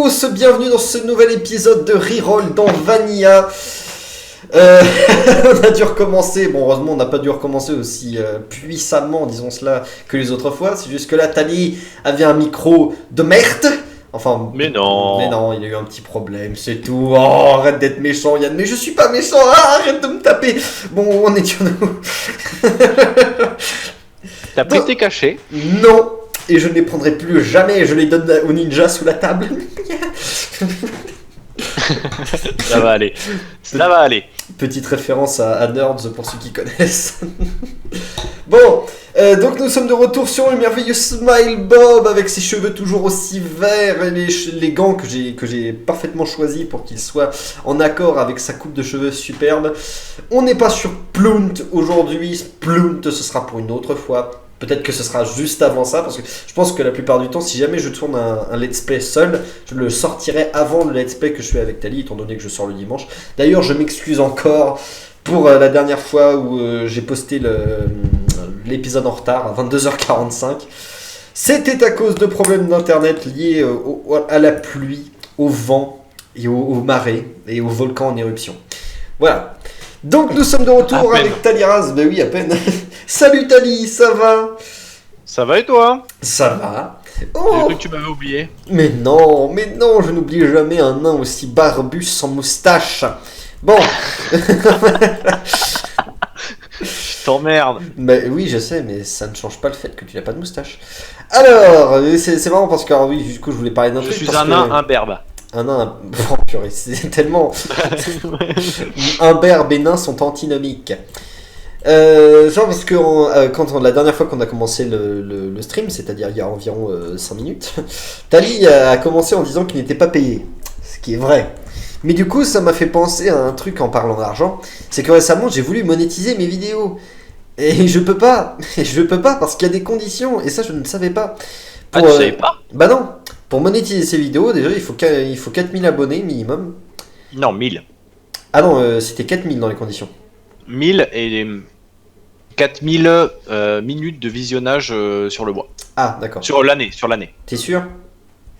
tous, bienvenue dans ce nouvel épisode de Reroll dans Vanilla. On a dû recommencer, bon heureusement on n'a pas dû recommencer aussi puissamment, disons cela, que les autres fois. C'est juste que là, Tali avait un micro de merde. Enfin, mais non, il a eu un petit problème, c'est tout. Oh, arrête d'être méchant, Yann, mais je suis pas méchant, arrête de me taper. Bon, on est sur nous. T'as pris tes cachets? Non, et je ne les prendrai plus jamais, je les donne au ninja sous la table. Ça va aller, ça va aller. Petite référence à Nerds pour ceux qui connaissent. Bon, donc nous sommes de retour sur le merveilleux Smile Bob avec ses cheveux toujours aussi verts et les gants que j'ai parfaitement choisis pour qu'ils soient en accord avec sa coupe de cheveux superbe. On n'est pas sur Plunt aujourd'hui, Plunt ce sera pour une autre fois. Peut-être que ce sera juste avant ça, parce que je pense que la plupart du temps, si jamais je tourne un let's play seul, je le sortirai avant le let's play que je fais avec Tali, étant donné que je sors le dimanche. D'ailleurs, je m'excuse encore pour la dernière fois où j'ai posté l'épisode en retard, à 22h45. C'était à cause de problèmes d'internet liés à la pluie, au vent, et aux marées, et au volcan en éruption. Voilà. Donc nous sommes de retour avec Tali Raz, ben oui à peine. Salut Tali, ça va? Ça va et toi? Ça va. Oh. J'ai cru que tu m'avais oublié. Mais non, je n'oublie jamais un nain aussi barbu sans moustache. Bon. Je t'emmerde. Mais oui, je sais, mais ça ne change pas le fait que tu n'as pas de moustache. Alors, c'est marrant parce que oui, du coup je voulais parler d'un truc. Je suis un nain imberbe. Un nain, oh, purée, c'est tellement. Imberbe et nain sont antinomiques. Genre parce que la dernière fois qu'on a commencé le stream, c'est-à-dire il y a environ 5 minutes, Tali a commencé en disant qu'il n'était pas payé, ce qui est vrai. Mais du coup ça m'a fait penser à un truc en parlant d'argent, c'est que récemment j'ai voulu monétiser mes vidéos. Et je peux pas parce qu'il y a des conditions, et ça je ne savais pas. Tu savais pas? Bah non, pour monétiser ces vidéos, déjà il faut 4000 abonnés minimum. Non, 1000. Ah non, c'était 4000 dans les conditions. 1000 et 4000 minutes de visionnage sur le mois. Ah, d'accord. Sur l'année. T'es sûr?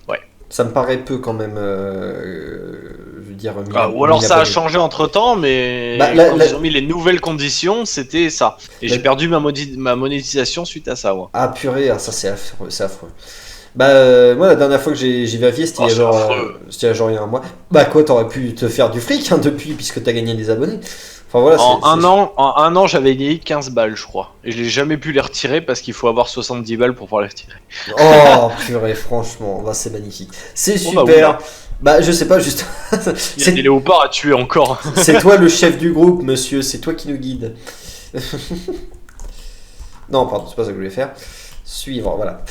Ouais. Ça me paraît peu quand même, je veux dire... ou alors ça a changé entre temps, mais quand ils ont mis les nouvelles conditions, c'était ça. Et j'ai perdu ma monétisation suite à ça, moi. Ah purée, ça c'est affreux. Bah moi la dernière fois que j'ai vérifié c'était il y a genre il y a un mois. Bah quoi, t'aurais pu te faire du fric depuis puisque t'as gagné des abonnés. Enfin voilà. En un an j'avais gagné 15 balles je crois. Et je l'ai jamais pu les retirer parce qu'il faut avoir 70 balles pour pouvoir les retirer. Oh purée, franchement, bah, c'est magnifique. C'est super. Bah je sais pas, juste... Il y a des léopards à tuer encore. C'est toi le chef du groupe, monsieur, c'est toi qui nous guide. Non pardon, c'est pas ça que je voulais faire. Suivre, voilà.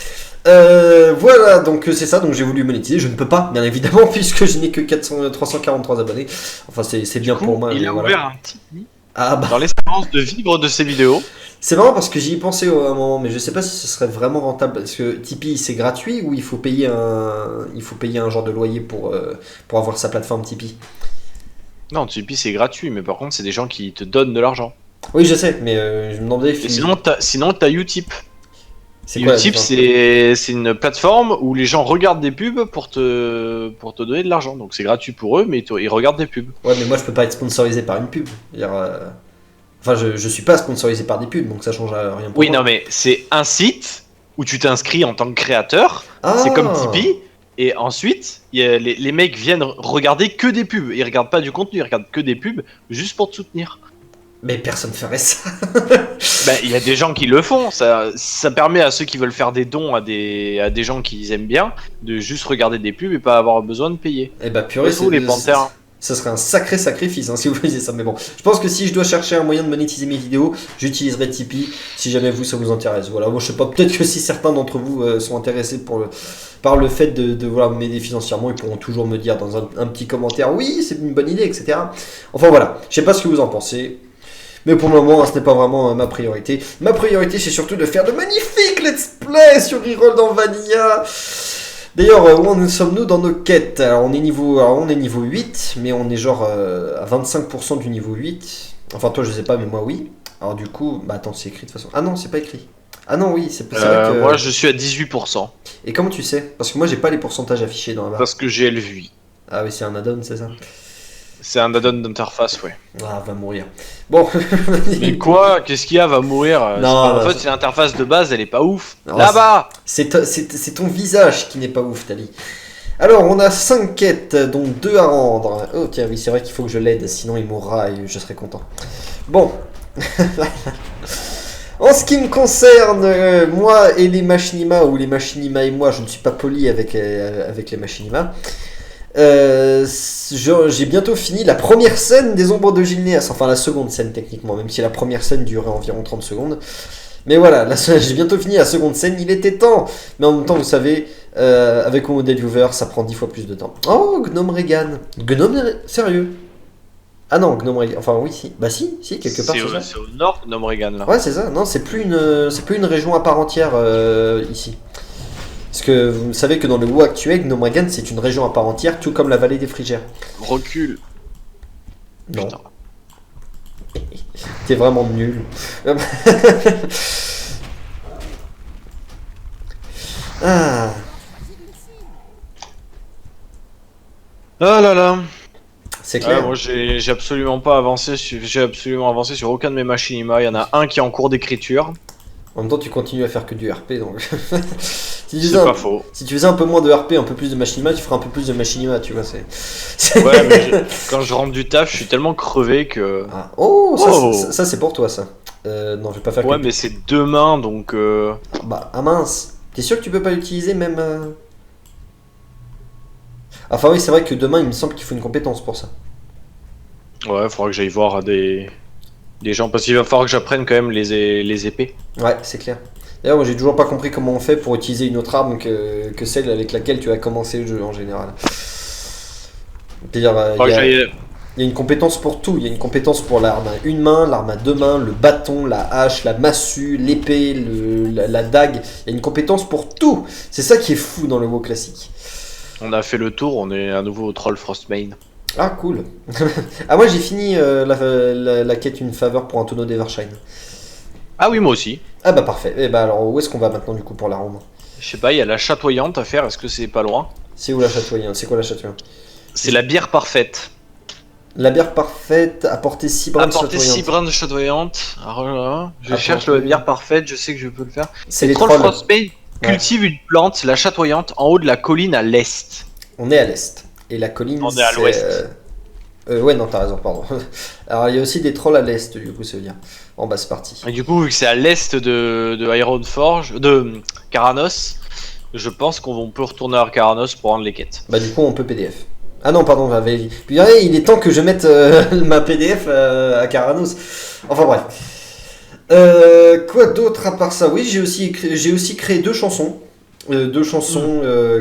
Voilà, donc c'est ça, donc j'ai voulu monétiser, je ne peux pas, bien évidemment, puisque je n'ai que 343 abonnés. Enfin, c'est bien pour moi. Il a voilà. ouvert un Tipeee bah. Dans l'espérance de vivre de ses vidéos. C'est marrant parce que j'y ai pensé à un moment, mais je sais pas si ce serait vraiment rentable, parce que Tipeee c'est gratuit ou il faut payer un genre de loyer pour avoir sa plateforme Tipeee. Non, Tipeee c'est gratuit, mais par contre c'est des gens qui te donnent de l'argent. Oui, je sais, mais je me demandais... Et sinon t'as Utip. Quoi, Utip, c'est une plateforme où les gens regardent des pubs pour te donner de l'argent. Donc c'est gratuit pour eux, mais ils regardent des pubs. Ouais, mais moi je peux pas être sponsorisé par une pub. Enfin, je suis pas sponsorisé par des pubs, donc ça change rien pour moi. Oui, non, mais c'est un site où tu t'inscris en tant que créateur. Ah. C'est comme Tipeee. Et ensuite, les mecs viennent regarder que des pubs. Ils regardent pas du contenu, ils regardent que des pubs juste pour te soutenir. Mais personne ferait ça. Il y a des gens qui le font. Ça permet à ceux qui veulent faire des dons à des gens qu'ils aiment bien de juste regarder des pubs et pas avoir besoin de payer. Et bah purée, les panthères. Ça serait un sacré sacrifice si vous faisiez ça. Mais bon, je pense que si je dois chercher un moyen de monétiser mes vidéos, j'utiliserai Tipeee si jamais ça vous intéresse. Voilà, moi je sais pas, peut-être que si certains d'entre vous sont intéressés par le fait de vouloir m'aider financièrement, ils pourront toujours me dire dans un petit commentaire oui, c'est une bonne idée, etc. Enfin voilà, je sais pas ce que vous en pensez. Mais pour le moment, ce n'est pas vraiment ma priorité. Ma priorité, c'est surtout de faire de magnifiques let's play sur Reroll dans Vanilla. D'ailleurs, où en sommes-nous dans nos quêtes? Alors, on est niveau 8, mais on est genre à 25% du niveau 8. Enfin, toi, je sais pas, mais moi, oui. Alors, du coup, attends, c'est écrit de toute façon. Ah non, c'est pas écrit. Ah non, oui, c'est vrai que... Moi, je suis à 18%. Et comment tu sais? Parce que moi, j'ai pas les pourcentages affichés dans la barre. Parce que j'ai LVI. Ah oui, c'est un add-on, c'est ça? C'est un add-on d'interface, ouais. Ah, va mourir. Bon. Mais quoi? Qu'est-ce qu'il y a? Va mourir? Non, En fait, c'est l'interface de base, elle est pas ouf. Non, Là-bas! c'est ton visage qui n'est pas ouf, Tali. Alors, on a 5 quêtes, dont 2 à rendre. Oh, tiens, oui, c'est vrai qu'il faut que je l'aide, sinon il mourra et je serai content. Bon. En ce qui me concerne, moi et les machinima, ou les machinima et moi, je ne suis pas poli avec les machinima. J'ai bientôt fini la première scène des Ombres de Gilnéas, enfin la seconde scène techniquement, même si la première scène durait environ 30 secondes. Mais voilà, j'ai bientôt fini la seconde scène, il était temps. Mais en même temps, vous savez, avec Homo Viewer, ça prend 10 fois plus de temps. Oh, Gnome Regan. Sérieux? Ah non, Gnome Regan. Enfin oui, si. Bah si, quelque part c'est ça. C'est au nord de Gnome Regan là. Ouais, c'est ça. Non, c'est plus une région à part entière ici. Parce que vous savez que dans le WoW actuel, Gnome Regan c'est une région à part entière, tout comme la vallée des Frigères. Recule. Non. Putain. T'es vraiment nul. Ah. Ah là là. C'est clair. Moi j'ai absolument pas avancé, j'ai absolument avancé sur aucun de mes machinima. Il y en a un qui est en cours d'écriture. En même temps, tu continues à faire que du RP, donc. C'est pas faux. Si tu faisais un peu moins de RP, un peu plus de machinima, tu feras un peu plus de machinima, tu vois. Ouais, mais quand je rentre du taf, je suis tellement crevé que. Ah. Oh, ça c'est pour toi, ça. Non, je vais pas faire. Ouais, mais c'est demain, donc. Bah, ah mince. T'es sûr que tu peux pas l'utiliser même. Enfin oui, c'est vrai que demain, il me semble qu'il faut une compétence pour ça. Ouais, faudra que j'aille voir des gens, parce qu'il va falloir que j'apprenne quand même les épées. Ouais, c'est clair. D'ailleurs, moi j'ai toujours pas compris comment on fait pour utiliser une autre arme que celle avec laquelle tu as commencé le jeu en général. C'est-à-dire, il y a une compétence pour tout. Il y a une compétence pour l'arme à une main, l'arme à deux mains, le bâton, la hache, la massue, l'épée, la dague. Il y a une compétence pour tout. C'est ça qui est fou dans le WoW classique. On a fait le tour, on est à nouveau au Troll Frostbane. Ah cool. Ah moi j'ai fini la quête une faveur pour un tonneau d'Evershine. Ah oui, moi aussi. Ah bah parfait. Et bah alors où est-ce qu'on va maintenant du coup pour la rendre? Je sais pas, il y a la chatoyante à faire, est-ce que c'est pas loin? C'est où la chatoyante? C'est quoi la chatoyante? C'est la bière parfaite. La bière parfaite, apporter 6 brins de chatoyante. Apporter 6 brins de chatoyante. Alors là, je cherche la bière parfaite, je sais que je peux le faire. C'est les Troll trolls. Frostbane cultive une plante, la chatoyante, en haut de la colline à l'est. On est à l'est. Et la colline, on est à l'ouest. Ouais, non, t'as raison, pardon. Alors, il y a aussi des trolls à l'est, du coup, ça veut dire. Bon, bah, c'est parti. Et du coup, vu que c'est à l'est de Ironforge, de Karanos, je pense qu'on peut retourner à Karanos pour rendre les quêtes. Bah, du coup, on peut PDF. Ah non, pardon, j'avais. Puis, il est temps que je mette ma PDF à Karanos. Enfin, bref. Quoi d'autre à part ça? Oui, j'ai aussi créé 2 chansons. Deux chansons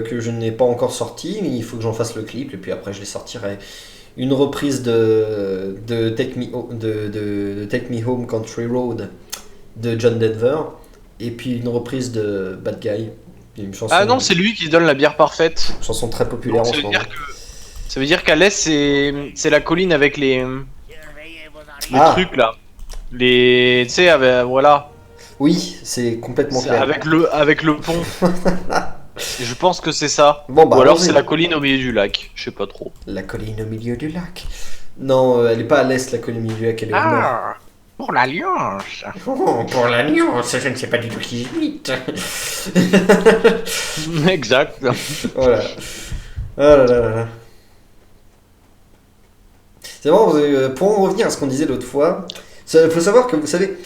que je n'ai pas encore sorties, mais il faut que j'en fasse le clip, et puis après, je les sortirai. Une reprise de Take Me Home Country Road de John Denver, et puis une reprise de Bad Guy, une chanson. Ah non, c'est lui qui donne la bière parfaite. Une chanson très populaire en ce moment. Ça veut dire qu'à l'est, c'est la colline avec les trucs là. Tu sais, voilà. Oui, c'est complètement clair. Avec le pont. Je pense que c'est ça. Bon, bah, ou alors c'est la colline au milieu du lac. Je sais pas trop. La colline au milieu du lac. Non, elle est pas à l'est, la colline au milieu du lac, elle est au nord. Pour l'Alliance. Oh, pour l'Alliance, je ne sais pas du tout qui j'imite. Exact. Voilà. Oh là là là. C'est bon, pour en revenir à ce qu'on disait l'autre fois, il faut savoir que vous savez,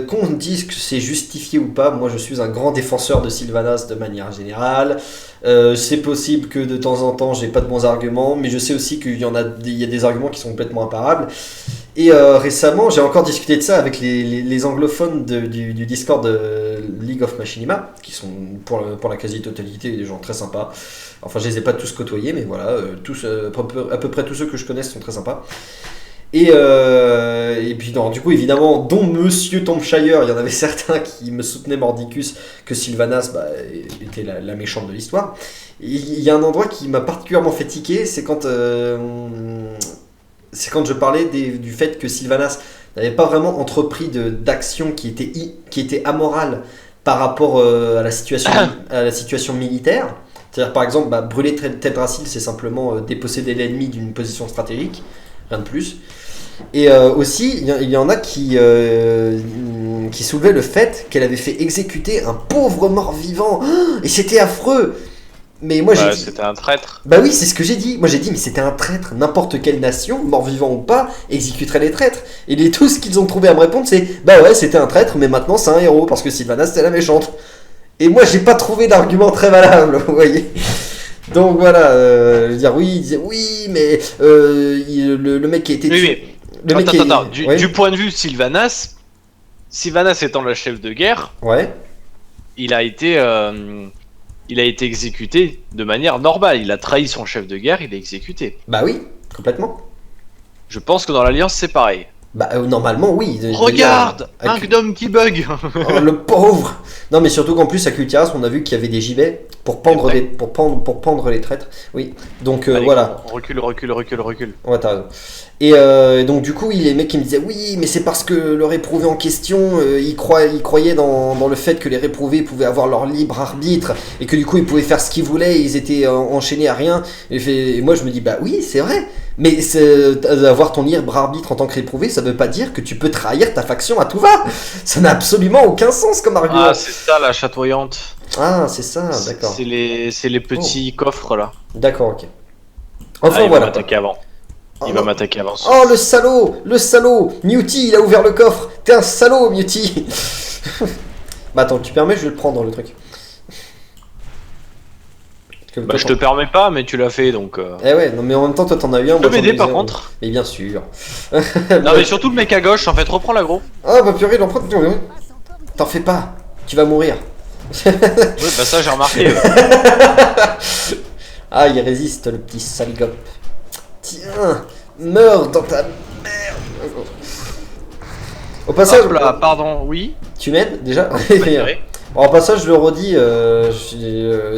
qu'on dise que c'est justifié ou pas, moi je suis un grand défenseur de Sylvanas de manière générale. C'est possible que de temps en temps j'ai pas de bons arguments, mais je sais aussi qu'il y a des arguments qui sont complètement imparables. Et récemment, j'ai encore discuté de ça avec les anglophones du Discord de League of Machinima, qui sont pour la quasi-totalité des gens très sympas. Enfin, je les ai pas tous côtoyés, mais voilà, à peu près tous ceux que je connais sont très sympas. Et puis non, du coup évidemment, dont Monsieur Tomshire, il y en avait certains qui me soutenaient mordicus que Sylvanas était la méchante de l'histoire. Il y a un endroit qui m'a particulièrement fait tiquer, c'est quand c'est quand je parlais du fait que Sylvanas n'avait pas vraiment entrepris d'action qui était amorale par rapport à la situation militaire. C'est-à-dire par exemple, brûler Teldrassil, c'est simplement déposséder l'ennemi d'une position stratégique, rien de plus. Et aussi, il y en a qui soulevaient le fait qu'elle avait fait exécuter un pauvre mort-vivant. Et c'était affreux. Mais moi j'ai dit... C'était un traître. Bah oui, c'est ce que j'ai dit. Moi j'ai dit, mais c'était un traître. N'importe quelle nation, mort-vivant ou pas, exécuterait les traîtres. Et tout ce qu'ils ont trouvé à me répondre, c'est bah ouais, c'était un traître, mais maintenant c'est un héros, parce que Sylvanas c'était la méchante. Et moi j'ai pas trouvé d'argument très valable, vous voyez. Donc voilà, je veux dire, oui, il disait oui, mais le mec qui a été tué. Oui, mais... Attends. Du point de vue de Sylvanas étant la chef de guerre, ouais. Il a été exécuté de manière normale. Il a trahi son chef de guerre, il est exécuté. Bah oui, complètement. Je pense que dans l'Alliance, c'est pareil. Bah normalement, oui. Regarde, un gnome qui bug. Oh, le pauvre. Non, mais surtout qu'en plus à Kultiras, on a vu qu'il y avait des gibets pour pendre les traîtres. Oui. Donc allez, voilà. Recule. Ouais, t'as raison. Et donc du coup, les mecs qui me disaient oui, mais c'est parce que le réprouvé en question, ils croyaient dans le fait que les réprouvés pouvaient avoir leur libre arbitre et que du coup ils pouvaient faire ce qu'ils voulaient, ils étaient enchaînés à rien. Et moi je me dis bah oui, c'est vrai. Mais avoir ton libre arbitre en tant que réprouvé, ça veut pas dire que tu peux trahir ta faction à tout va. Ça n'a absolument aucun sens comme argument. Ah, c'est ça la chatoyante. Ah, c'est ça, d'accord. C'est les petits coffres là. D'accord, ok. Enfin il va voilà. m'attaquer avant. Il va m'attaquer avant. Oh le salaud Mewtwo, il a ouvert le coffre. T'es un salaud, Mewtwo. Bah attends, tu permets, je vais le prendre le truc. Bah je te permets pas, mais tu l'as fait donc. Eh ouais, non mais en même temps toi t'en as eu un. Tu peux m'aider par contre. Mais bien sûr. Non mais surtout le mec à gauche, en fait, reprends l'aggro. Ah bah purée, t'en fais pas, tu vas mourir. Oui bah ça j'ai remarqué. Ah il résiste le petit saligope. Tiens, meurs dans ta merde. Au passage... Hop là, pardon, oui. Tu m'aides déjà? Bon, au passage, je le redis,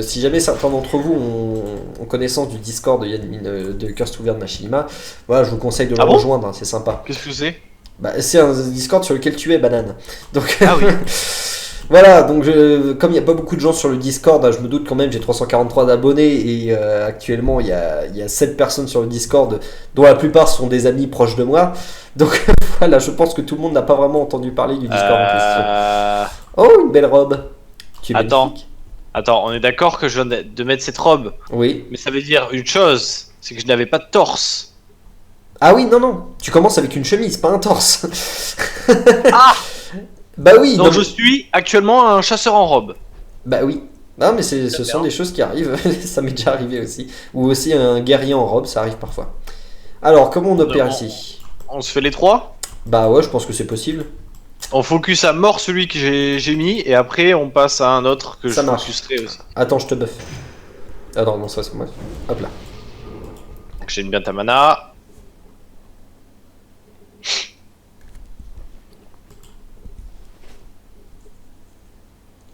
si jamais certains d'entre vous ont connaissance du Discord de Cursed to Weird Machinima, voilà, je vous conseille de le rejoindre, c'est sympa. Qu'est-ce que c'est? Bah, c'est un Discord sur lequel tu es, banane. Donc, ah oui. Voilà, donc comme il n'y a pas beaucoup de gens sur le Discord, je me doute quand même, j'ai 343 abonnés et actuellement il y a 7 personnes sur le Discord, dont la plupart sont des amis proches de moi. Donc voilà, je pense que tout le monde n'a pas vraiment entendu parler du Discord en question. Oh, une belle robe. Tu es magnifique. Attends, on est d'accord que je viens de mettre cette robe. Oui. Mais ça veut dire une chose, c'est que je n'avais pas de torse. Ah oui, non, tu commences avec une chemise, pas un torse. Ah. Bah oui. Donc je suis actuellement un chasseur en robe. Bah oui. Non mais ce sont des choses qui arrivent, ça m'est déjà arrivé aussi. Ou aussi un guerrier en robe, ça arrive parfois. Alors, comment on opère ici? On se fait les trois? Bah ouais, je pense que c'est possible. On focus à mort celui que j'ai mis, et après on passe à un autre que ça je focuserai aussi. Attends, je te buff. Ah non, ça c'est moi. Hop là. Donc j'ai bien ta mana.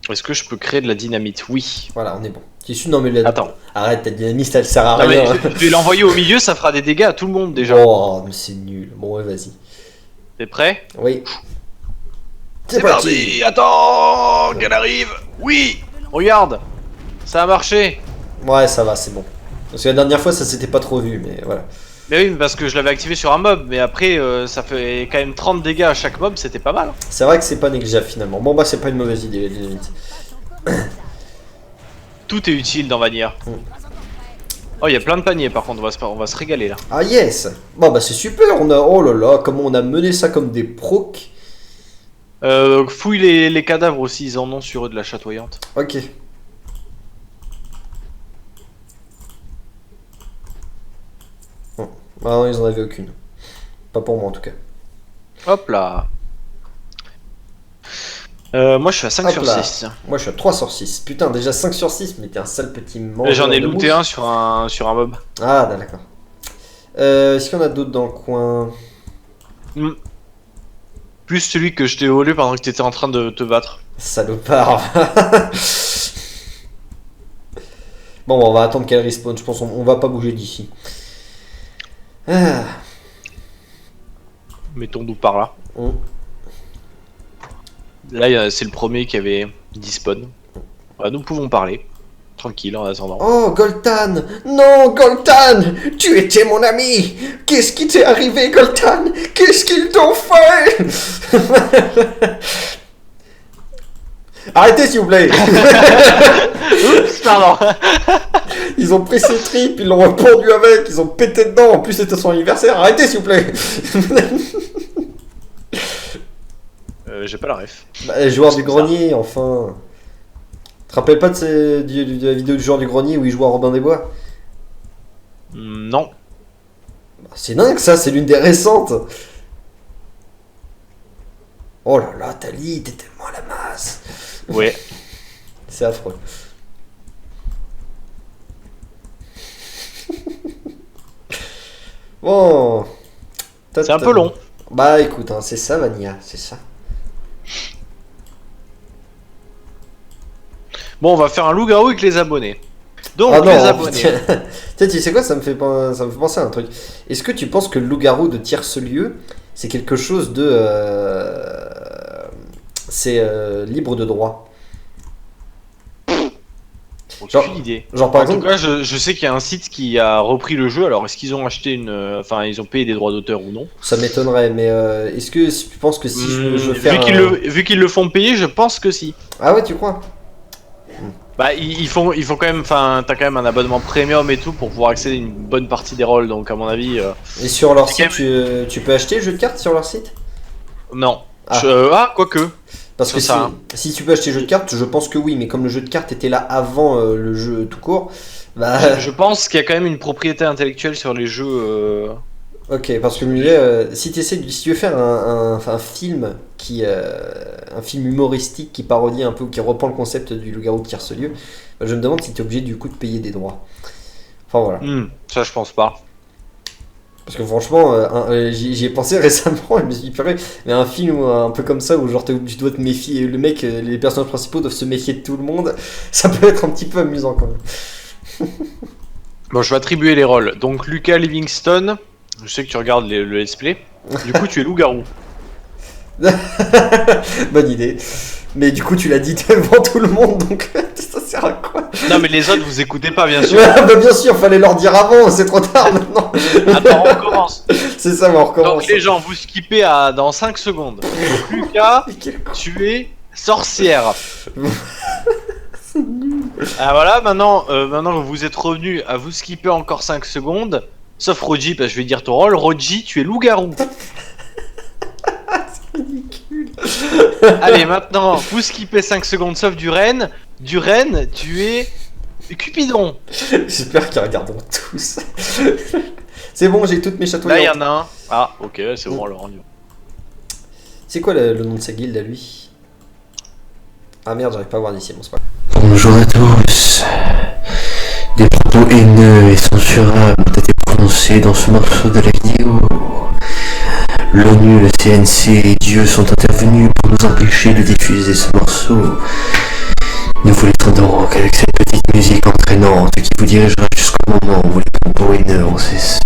Est-ce que je peux créer de la dynamite? Oui. Voilà, on est bon. Tu es sûr? Non mais attends. Arrête, ta dynamite elle sert à rien. Mais je vais l'envoyer au milieu, ça fera des dégâts à tout le monde déjà. Oh, mais c'est nul. Bon, ouais, vas-y. T'es prêt? Oui. C'est parti. Attends, qu'elle arrive. Oui. Regarde, ça a marché. Ouais, ça va, c'est bon. Parce que la dernière fois, ça s'était pas trop vu, mais voilà. Mais oui, parce que je l'avais activé sur un mob, mais après, ça fait quand même 30 dégâts à chaque mob, c'était pas mal. C'est vrai que c'est pas négligeable finalement. Bon, bah, c'est pas une mauvaise idée, limite. Tout est utile dans Vanilla. Oh, il y a plein de paniers par contre, on va se régaler là. Ah, yes. Bon, bah, c'est super. Oh là là, comment on a mené ça comme des procs. Fouille les cadavres aussi, ils en ont sur eux de la chatoyante. Ok. Ah non, ils en avaient aucune. Pas pour moi en tout cas. Hop là. Moi je suis à 5 sur 6. Moi je suis à 3 sur 6. Putain, déjà 5 sur 6, mais t'es un sale petit mangeur. J'en ai looté un sur un mob. Ah d'accord. Est-ce qu'il y en a d'autres dans le coin? Plus celui que je t'ai volé pendant que t'étais en train de te battre. Salopard. Bon, on va attendre qu'elle respawn. Je pense qu'on va pas bouger d'ici. Ah. Mettons-nous par là. Là, c'est le premier qui avait 10 spawns. Voilà, nous pouvons parler. Tranquille en attendant. Oh, Goltan! Non, Goltan! Tu étais mon ami! Qu'est-ce qui t'est arrivé, Goltan? Qu'est-ce qu'ils t'ont fait? Arrêtez, s'il vous plaît! Oups, pardon. Ils ont pris ses tripes, ils l'ont répondu avec, ils ont pété dedans, en plus c'était son anniversaire. Arrêtez, s'il vous plaît! J'ai pas la ref. Bah, les joueurs du grenier, enfin. Tu te rappelles pas de la vidéo du joueur du grenier où il joue à Robin des Bois? Non. Bah, c'est dingue ça, c'est l'une des récentes. Oh là là, Tali, t'es tellement à la masse. Ouais. C'est affreux. Bon. C'est un peu long. Bah écoute, hein, c'est ça Vanilla, c'est ça. Bon, on va faire un loup-garou avec les abonnés. Donc, Ah non, les abonnés. Tiens, tu sais quoi, ça me fait penser à un truc. Est-ce que tu penses que le loup-garou de tierce-lieu, c'est quelque chose de... c'est libre de droit? Aucune idée. Genre par En exemple... tout cas, je sais qu'il y a un site qui a repris le jeu. Alors, est-ce qu'ils ont acheté une... Enfin, ils ont payé des droits d'auteur ou non? Ça m'étonnerait, mais est-ce que tu penses que si je fais Vu qu'ils le font payer, je pense que si. Ah ouais, tu crois? Bah, ils font quand même... Enfin, t'as quand même un abonnement premium et tout pour pouvoir accéder à une bonne partie des rôles. Donc, à mon avis... Et sur leur c'est site, tu peux acheter le jeu de cartes sur leur site? Non. Ah. Quoique. Parce que Sur ça, si tu peux acheter le jeu de cartes, je pense que oui, mais comme le jeu de cartes était là avant le jeu tout court, bah... Je pense qu'il y a quand même une propriété intellectuelle sur les jeux... Ok, parce que je me disais, si tu veux faire un film un film humoristique qui parodie un peu, qui reprend le concept du loup-garou de tierce-lieu, je me demande si tu es obligé du coup de payer des droits. Enfin voilà. Ça, je pense pas. Parce que franchement, j'y ai pensé récemment, je me suis dit, purée, mais un film un peu comme ça où genre tu dois te méfier, les personnages principaux doivent se méfier de tout le monde, ça peut être un petit peu amusant quand même. Bon, je vais attribuer les rôles. Donc, Lucas Livingstone, je sais que tu regardes le let's play. Du coup, tu es loup-garou. Bonne idée. Mais du coup, tu l'as dit devant tout le monde, donc ça sert à quoi? Non, mais les autres, vous écoutez pas, bien sûr. Ouais, bah bien sûr, fallait leur dire avant, c'est trop tard maintenant. Attends, on recommence. C'est ça, mais on recommence. Donc, les gens, vous skippez dans 5 secondes. Donc, Lucas, tu es sorcière. Ah voilà, maintenant que vous êtes revenu à vous skipper encore 5 secondes. Sauf Roji, parce que je vais dire ton rôle. Roji, tu es loup-garou. C'est ridicule. Allez, maintenant, vous skippez 5 secondes sauf Duren. Duren, tu es Cupidon. J'espère qu'ils regarderont tous. C'est bon, j'ai toutes mes châteaux. Là, il y en a un. Ah, ok, c'est bon, on l'a rendu. C'est quoi le nom de sa guilde à lui? Ah merde, j'arrive pas à voir d'ici, bon c'est pas grave. Bonjour à tous. Des propos haineux et censurables ont été prononcés dans ce morceau de la vidéo. L'ONU, le CNC et Dieu sont intervenus pour nous empêcher de diffuser ce morceau. Nous vous laissons donc avec cette petite musique entraînante qui vous dirigera jusqu'au moment où les propos haineux ont cessé.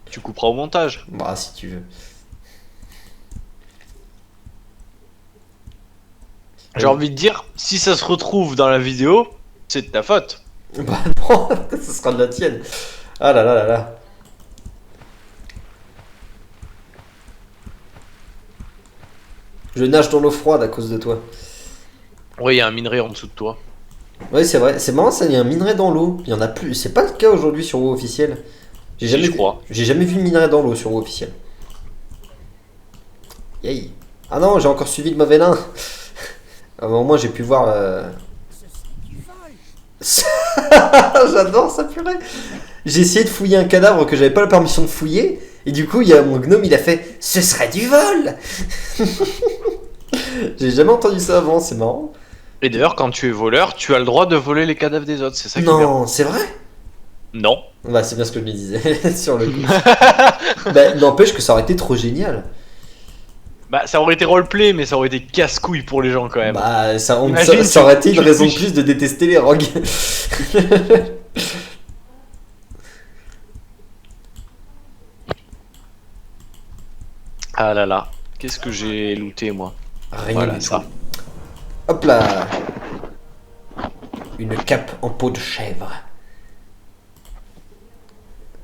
Tu couperas au montage. Bah si tu veux. J'ai envie de dire, si ça se retrouve dans la vidéo, c'est de ta faute. Bah non, ce sera de la tienne. Ah là là là là. Je nage dans l'eau froide à cause de toi. Oui, il y a un minerai en dessous de toi. Ouais, c'est vrai, c'est marrant ça, il y a un minerai dans l'eau. Il y en a plus, c'est pas le cas aujourd'hui sur WoW officiel. Je crois. J'ai jamais vu de minerai dans l'eau sur WoW officiel. Yay. Ah non, j'ai encore suivi le mauvais nain. Au moins j'ai pu voir. J'adore ça, purée. J'ai essayé de fouiller un cadavre que j'avais pas la permission de fouiller. Et du coup, il y a mon gnome, il a fait « Ce serait du vol !» J'ai jamais entendu ça avant, c'est marrant. Et d'ailleurs, quand tu es voleur, tu as le droit de voler les cadavres des autres, c'est ça qui est bien. Non, c'est vrai? Non. Bah, c'est bien ce que je me disais sur le coup. Bah, n'empêche que ça aurait été trop génial. Bah, ça aurait été roleplay, mais ça aurait été casse-couille pour les gens quand même. Bah, ça Imagine, ça aurait été tu une raison de touches. plus de détester les rogues. Ah là là, qu'est-ce que j'ai looté moi? Rien Voilà, du tout. ça. Hop là. Une cape en peau de chèvre.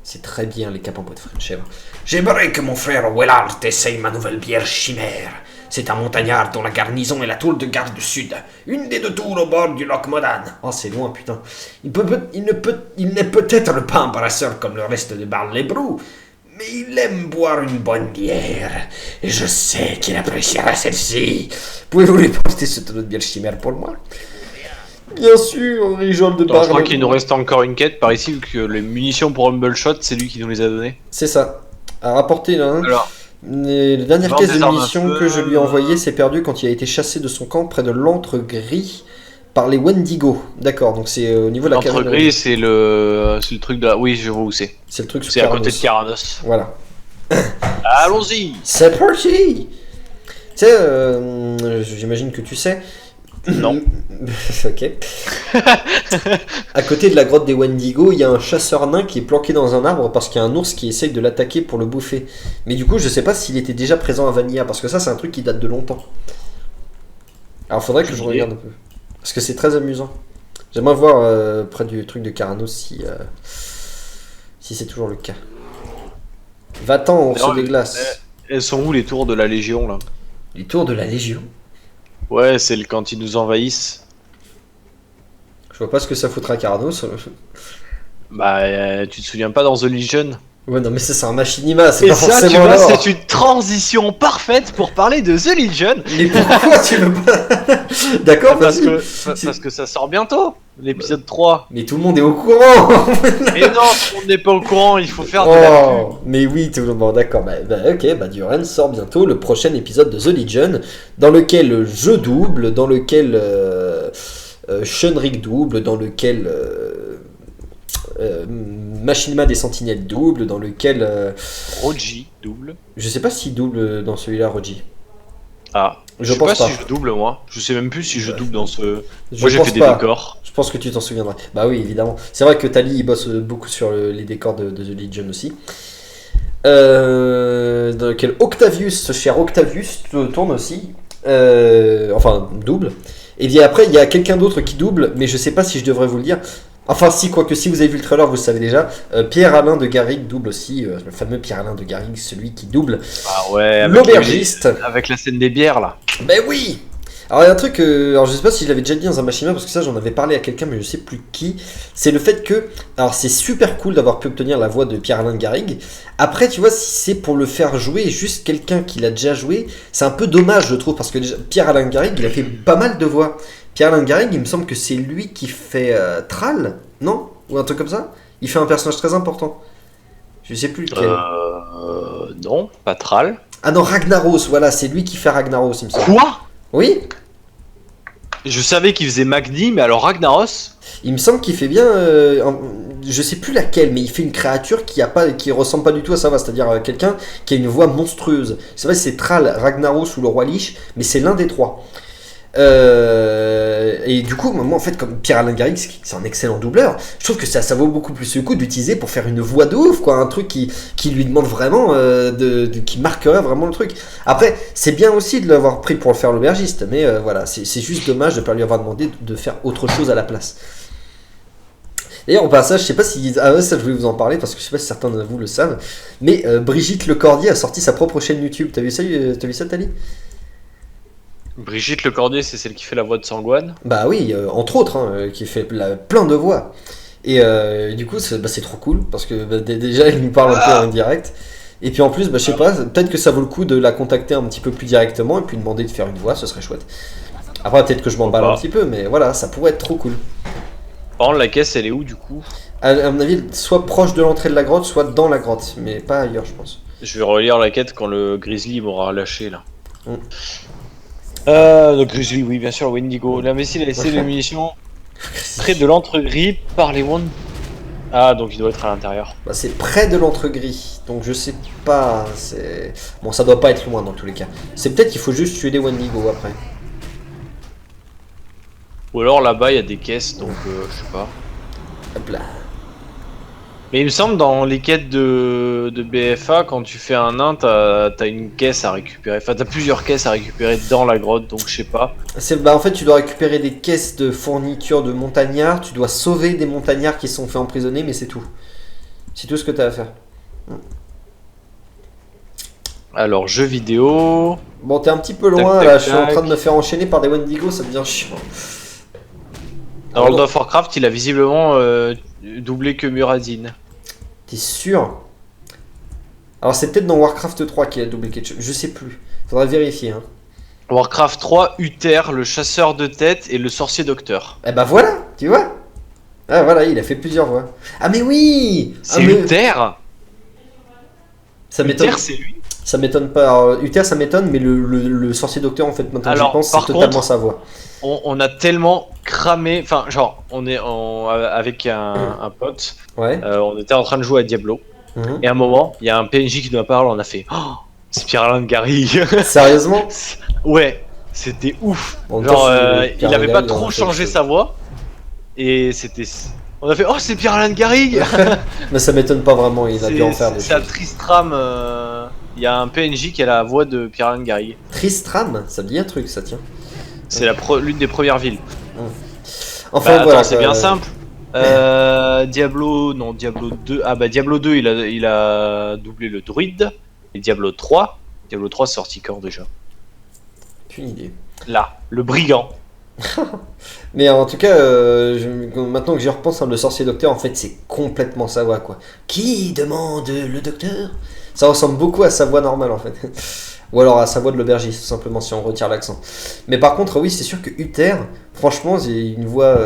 C'est très bien les capes en peau de chèvre. J'aimerais que mon frère Wellard essaye ma nouvelle bière chimère. C'est un montagnard dont la garnison est la tour de garde du sud. Une des deux tours au bord du lac Modan. Oh, c'est loin, putain. Il n'est peut-être pas un brasseur comme le reste de Barley-Brou, mais il aime boire une bonne bière. Et je sais qu'il appréciera celle-ci. Pouvez-vous lui porter ce tonneau de bière chimère pour moi? Bien sûr, Rijol de Attends, je crois Barley. qu'il nous reste encore une quête par ici, vu que les munitions pour Humbleshot, c'est lui qui nous les a données. C'est ça. À rapporter là. Hein. Alors, La dernière Vendre caisse des de armes à munitions feu. que je lui ai envoyée s'est perdue quand il a été chassé de son camp près de l'antre gris par les Wendigo. D'accord, donc c'est au niveau de la l'entre caverne. gris, c'est le truc de la... Oui, je vois où c'est. C'est le truc sous C'est à côté de Caranos. Caranos. Voilà. Allons-y. C'est parti. Tu sais, j'imagine que tu sais. Non. Ok. À côté de la grotte des Wendigo, il y a un chasseur nain qui est planqué dans un arbre parce qu'il y a un ours qui essaye de l'attaquer pour le bouffer. Mais du coup, je sais pas s'il était déjà présent à Vanilla parce que ça, c'est un truc qui date de longtemps. Alors, faudrait que je regarde un peu parce que c'est très amusant. J'aimerais voir près du truc de Caranos si c'est toujours le cas. Va-t'en, ours des glaces. Elles sont où les tours de la Légion là? Les tours de la Légion. Ouais, c'est quand ils nous envahissent. Je vois pas ce que ça foutra à Caranos. Bah, tu te souviens pas dans The Legion? Ouais, non, mais ça, c'est un machinima, c'est Et pas ça, tu forcément vois, l'or. c'est une transition parfaite pour parler de The Legion. Mais pourquoi tu veux pas D'accord, Parce vas-y. parce que ça sort bientôt, l'épisode 3. Mais tout le monde est au courant. Mais non, tout le monde n'est pas au courant, il faut faire de la pub. Oh, mais oui, tout le monde. D'accord, ok, Duran sort bientôt le prochain épisode de The Legion, dans lequel je double, dans lequel Shunrik double, dans lequel Machinima des Sentinelles double, dans lequel Roji double. je sais pas s'il double dans celui-là, Roji. Ah, Je je sais pense pas, pas. si je double moi. Je sais même plus si je double dans ce. Je Moi j'ai pense fait des pas. décors. Je pense que tu t'en souviendras. Bah oui, évidemment. C'est vrai que Tali il bosse beaucoup sur les décors de The Legion aussi. Dans lequel Octavius, ce cher Octavius, tourne aussi. Enfin, double. Et bien après, il y a quelqu'un d'autre qui double, mais je sais pas si je devrais vous le dire. Enfin, si, quoique si vous avez vu le trailer, vous le savez déjà. Pierre-Alain de Garrigue double aussi, le fameux Pierre-Alain de Garrigue, celui qui double Ah ouais, l'aubergiste. Avec la scène des bières là. Ben oui. Alors il y a un truc, alors je sais pas si je l'avais déjà dit dans un machinima parce que ça j'en avais parlé à quelqu'un mais je sais plus qui. C'est le fait que, alors c'est super cool d'avoir pu obtenir la voix de Pierre-Alain Garrigue. Après tu vois si c'est pour le faire jouer juste quelqu'un qui l'a déjà joué, c'est un peu dommage je trouve parce que déjà, Pierre-Alain Garrigue il a fait pas mal de voix. Pierre-Alain Garrigue il me semble que c'est lui qui fait Thrall, non? Ou un truc comme ça. Il fait un personnage très important. Je sais plus lequel. Non, pas Thrall. Ah non, Ragnaros, voilà, c'est lui qui fait Ragnaros il me semble. Quoi? Oui. Je savais qu'il faisait Magni, mais alors Ragnaros? Il me semble qu'il fait bien, je sais plus laquelle, mais il fait une créature qui ressemble pas du tout à ça, c'est-à-dire quelqu'un qui a une voix monstrueuse. C'est vrai, c'est Thrall, Ragnaros ou le roi Lich, mais c'est l'un des trois. Et du coup, moi en fait, comme Pierre-Alain Garrigue, c'est un excellent doubleur, je trouve que ça vaut beaucoup plus le coup d'utiliser pour faire une voix de ouf, quoi, un truc qui lui demande vraiment, qui marquerait vraiment le truc. Après, c'est bien aussi de l'avoir pris pour le faire l'aubergiste, mais voilà, c'est juste dommage de ne pas lui avoir demandé de faire autre chose à la place. D'ailleurs, au passage, je sais pas si. Ah ouais, ça je voulais vous en parler parce que je sais pas si certains de vous le savent, mais Brigitte Lecordier a sorti sa propre chaîne YouTube. T'as vu ça, Tali? Brigitte Lecordier, c'est celle qui fait la voix de Sangwan. Bah oui, entre autres, hein, qui fait plein de voix. Et du coup, c'est trop cool parce que déjà, elle nous parle un peu en direct. Et puis en plus, je sais pas, peut-être que ça vaut le coup de la contacter un petit peu plus directement et puis demander de faire une voix, ce serait chouette. Après, peut-être que je m'emballe un petit peu, mais voilà, ça pourrait être trop cool. Par contre, la caisse, elle est où du coup? À mon avis, soit proche de l'entrée de la grotte, soit dans la grotte, mais pas ailleurs, je pense. Je vais relire la quête quand le Grizzly m'aura lâché là. Mm. Le Grizzly, oui, bien sûr, le Wendigo. L'imbécile a laissé les munitions près de l'entre-gris par les Wond. Ah, donc il doit être à l'intérieur. Bah, c'est près de l'entre-gris, donc je sais pas. C'est bon, ça doit pas être loin dans tous les cas. C'est peut-être qu'il faut juste tuer des Wendigo après. Ou alors là-bas, il y a des caisses, donc je sais pas. Hop là. Mais il me semble dans les quêtes de BFA, quand tu fais un nain, t'as une caisse à récupérer. Enfin, t'as plusieurs caisses à récupérer dans la grotte, donc je sais pas. Bah en fait, tu dois récupérer des caisses de fournitures de montagnards. Tu dois sauver des montagnards qui se sont fait emprisonner, mais c'est tout. C'est tout ce que t'as à faire. Alors, jeux vidéo. Bon, t'es un petit peu loin Tac, là. tac, Je suis en tac. train de me faire enchaîner par des Wendigo, ça devient chiant. Dans World of Warcraft, il a visiblement doublé que Muradin. T'es sûr? Alors c'est peut-être dans Warcraft 3 qu'il a doublé quelque chose. Je sais plus. Faudrait vérifier. Hein. Warcraft 3, Uther, le chasseur de tête et le sorcier docteur. Eh bah voilà, tu vois. Ah voilà, il a fait plusieurs voix. Ah mais oui. C'est ah, mais... Uther. Ça m'étonne. Uther, c'est lui. Ça m'étonne pas. Alors, Uther, ça m'étonne, mais le sorcier docteur, en fait, maintenant que j'y Alors, pense, c'est par totalement contre, sa voix. On a tellement cramé. Enfin, genre, avec un pote. Ouais. On était en train de jouer à Diablo. Mhm. Et à un moment, il y a un PNJ qui nous parle. On a fait. Oh, c'est Pierre-Alain Garrigue. Sérieusement? Ouais, c'était ouf. En même Genre, temps, c'est il avait Pierre-Alain pas Garrigue, trop hein, changé c'est- sa voix. Et c'était. On a fait. Oh, c'est Pierre-Alain Garrigue. Mais ça m'étonne pas vraiment, il a dû en faire des C'est à choses. Tristram. Il y a un PNJ qui a la voix de Pierre-Alain Garrigue. Tristram, ça me dit un truc, ça tient. C'est l'une des premières villes. Enfin Bah, voilà. attends, c'est quoi. bien simple. Diablo 2. Ah bah Diablo 2, il a doublé le druide. Et Diablo 3 c'est sorti quand déjà? Aucune idée. Là, le brigand. Mais en tout cas, maintenant que j'y repense, hein, le sorcier docteur, en fait, c'est complètement sa voix, quoi. Qui demande le docteur? Ça ressemble beaucoup à sa voix normale, en fait. Ou alors à sa voix de l'aubergiste, tout simplement, si on retire l'accent. Mais par contre, oui, c'est sûr que Uther, franchement, j'ai une voix...